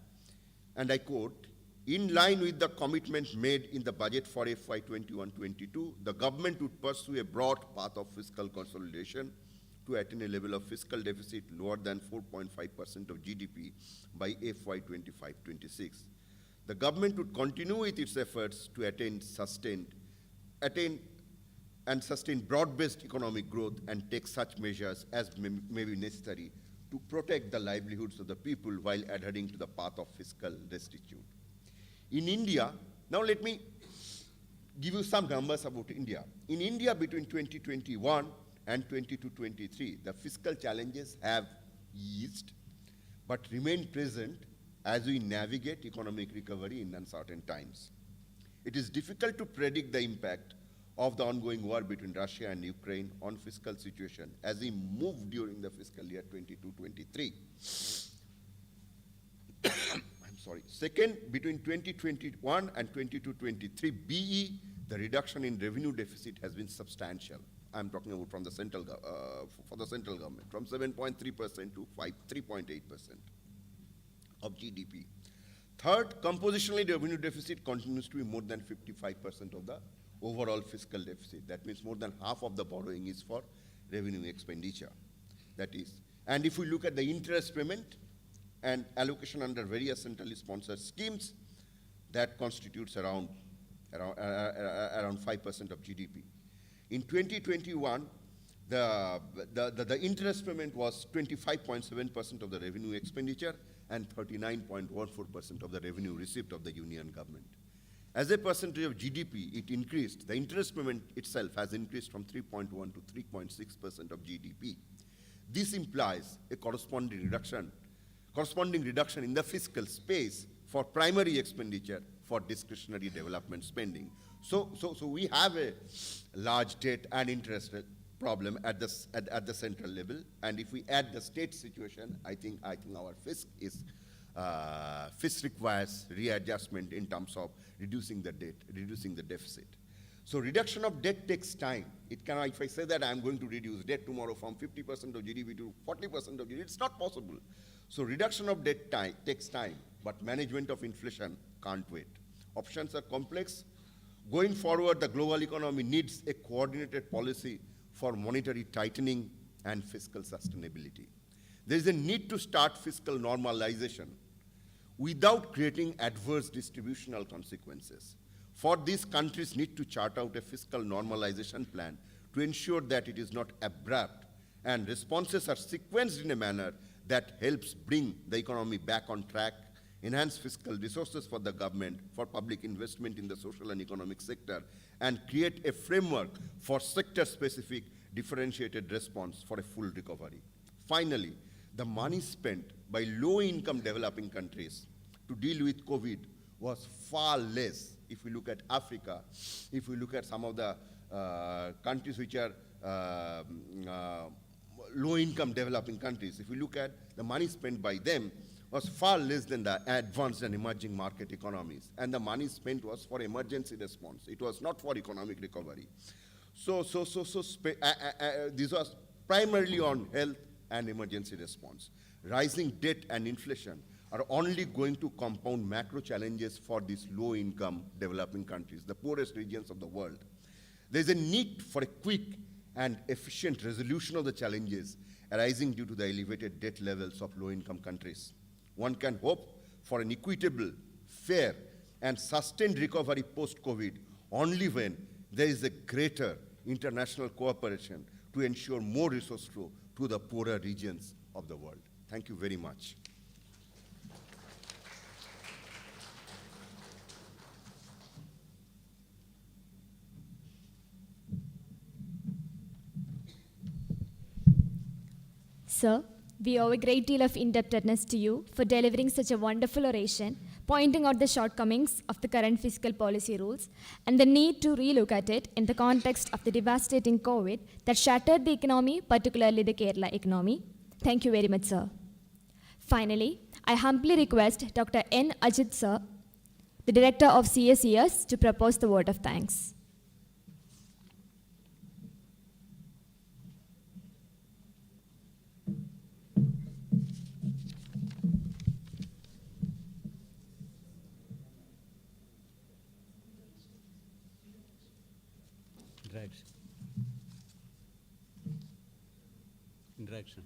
and I quote, "In line with the commitment made in the budget for FY 21-22, the government would pursue a broad path of fiscal consolidation to attain a level of fiscal deficit lower than 4.5% of GDP by FY 25-26. The government would continue with its efforts to attain and sustain broad-based economic growth and take such measures as may be necessary to protect the livelihoods of the people while adhering to the path of fiscal rectitude. In India, now let me give you some numbers about India. In India, between 2021 and 22-23, the fiscal challenges have eased but remain present as we navigate economic recovery in uncertain times. It is difficult to predict the impact of the ongoing war between Russia and Ukraine on fiscal situation as we move during the fiscal year 22-23. I'm sorry. Second, between 2021 and 22-23 BE, the reduction in revenue deficit has been substantial. I'm talking about from the central for the central government, from 7.3% to 3.8% of GDP. Third, compositionally, revenue deficit continues to be more than 55% of the overall fiscal deficit. That means more than half of the borrowing is for revenue expenditure. That is, and if we look at the interest payment and allocation under various centrally sponsored schemes, that constitutes around 5% of GDP. In 2021, the interest payment was 25.7% of the revenue expenditure and 39.14% of the revenue received of the union government. As a percentage of GDP, it increased. The interest payment itself has increased from 3.1 to 3.6% of GDP. This implies a corresponding reduction in the fiscal space for primary expenditure for discretionary development spending. So we have a large debt and interest problem at the central level, and if we add the state situation, I think our fisc requires readjustment in terms of reducing the debt, reducing the deficit. So reduction of debt takes time. It cannot, if I say that I'm going to reduce debt tomorrow from 50% of GDP to 40% of GDP, it's not possible. So reduction of debt takes time, but management of inflation can't wait. Options are complex. Going forward, the global economy needs a coordinated policy for monetary tightening and fiscal sustainability. There is a need to start fiscal normalization without creating adverse distributional consequences. For this, countries need to chart out a fiscal normalization plan to ensure that it is not abrupt and responses are sequenced in a manner that helps bring the economy back on track, enhance fiscal resources for the government, for public investment in the social and economic sector, and create a framework for sector-specific differentiated response for a full recovery. Finally, the money spent by low-income developing countries to deal with COVID was far less. If we look at Africa, if we look at some of the countries which are low-income developing countries, if we look at the money spent by them was far less than the advanced and emerging market economies. And the money spent was for emergency response. It was not for economic recovery. This was primarily on health and emergency response. Rising debt and inflation are only going to compound macro challenges for these low-income developing countries, the poorest regions of the world. There's a need for a quick and efficient resolution of the challenges arising due to the elevated debt levels of low-income countries. One can hope for an equitable, fair, and sustained recovery post-COVID only when there is a greater international cooperation to ensure more resource flow to the poorer regions of the world. Thank you very much. Sir, we owe a great deal of indebtedness to you for delivering such a wonderful oration, pointing out the shortcomings of the current fiscal policy rules and the need to relook at it in the context of the devastating COVID that shattered the economy, particularly the Kerala economy. Thank you very much, sir. Finally, I humbly request Dr. N. Ajit, sir, the Director of CSES, to propose the word of thanks. Right. interaction.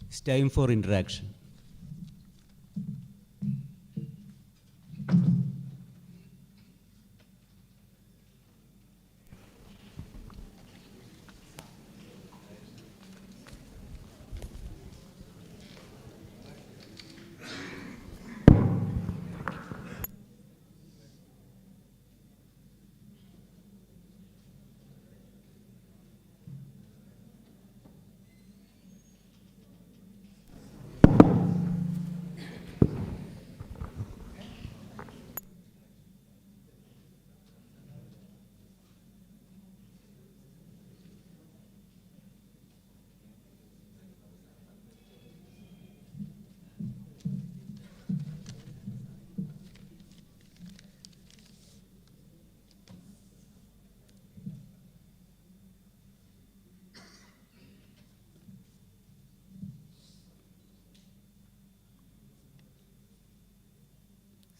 It's time for interaction.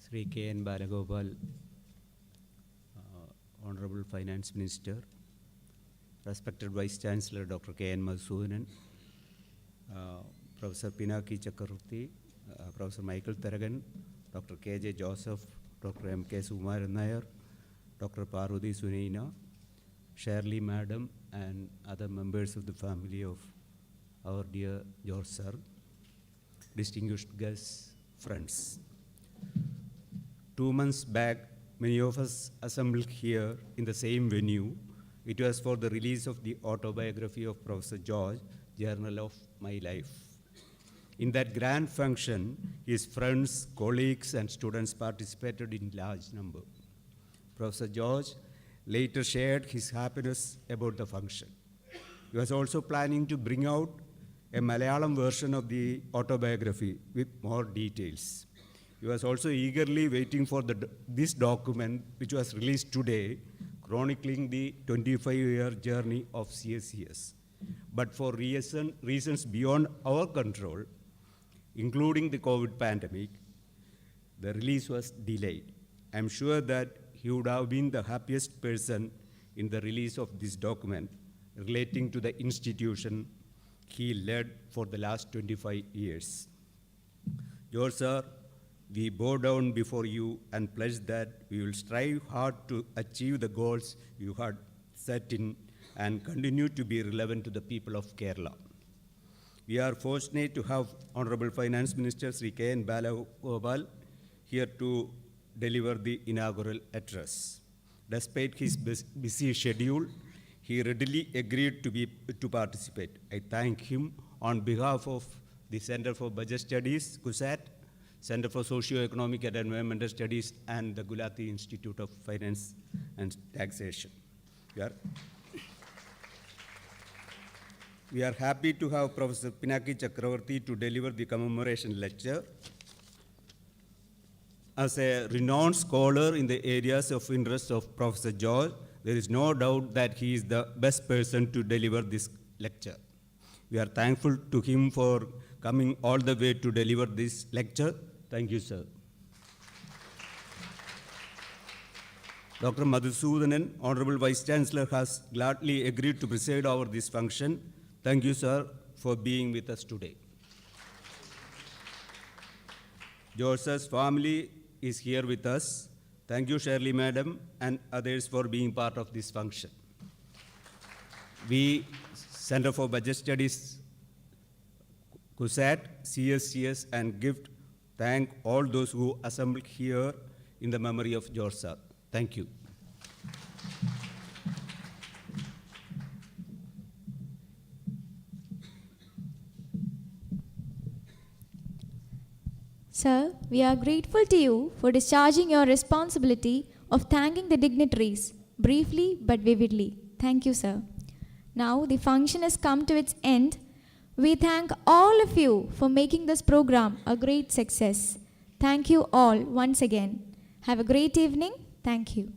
Sri K.N. Balagopal, Honorable Finance Minister, respected Vice Chancellor Dr. K.N. Madhusudanan, Professor Pinaki Chakravarti, Professor Michael Tharagan, Dr. K.J. Joseph, Dr. M.K. Sumaran Nair, Dr. Parvati Sunaina, Shirley Madam, and other members of the family of our dear George Sir, distinguished guests, friends. 2 months back, many of us assembled here in the same venue. It was for the release of the autobiography of Professor George, Journal of My Life. In that grand function, his friends, colleagues, and students participated in large number. Professor George later shared his happiness about the function. He was also planning to bring out a Malayalam version of the autobiography with more details. He was also eagerly waiting for this document, which was released today, chronicling the 25-year journey of CSES. But for reasons beyond our control, including the COVID pandemic, the release was delayed. I'm sure that he would have been the happiest person in the release of this document relating to the institution he led for the last 25 years. George Sir, we bow down before you and pledge that we will strive hard to achieve the goals you had set in and continue to be relevant to the people of Kerala. We are fortunate to have Honorable Finance Minister Sri K.N. Balagopal here to deliver the inaugural address. Despite his busy schedule, he readily agreed to participate. I thank him on behalf of the Center for Budget Studies, CUSAT, Center for Socio-economic and Environmental Studies, and the Gulati Institute of Finance and Taxation. We are happy to have Professor Pinaki Chakravarti to deliver the commemoration lecture. As a renowned scholar in the areas of interest of Professor George, there is no doubt that he is the best person to deliver this lecture. We are thankful to him for coming all the way to deliver this lecture. Thank you, sir. Dr. Madhusudanan, Honorable Vice Chancellor, has gladly agreed to preside over this function. Thank you, sir, for being with us today. George Sir's family is here with us. Thank you, Shirley Madam, and others for being part of this function. We, Center for Budget Studies, CUSAT, CSES, and GIFT, thank all those who assembled here in the memory of George Sir. Thank you. Sir, we are grateful to you for discharging your responsibility of thanking the dignitaries, briefly but vividly. Thank you, sir. Now the function has come to its end. We thank all of you for making this program a great success. Thank you all once again. Have a great evening. Thank you.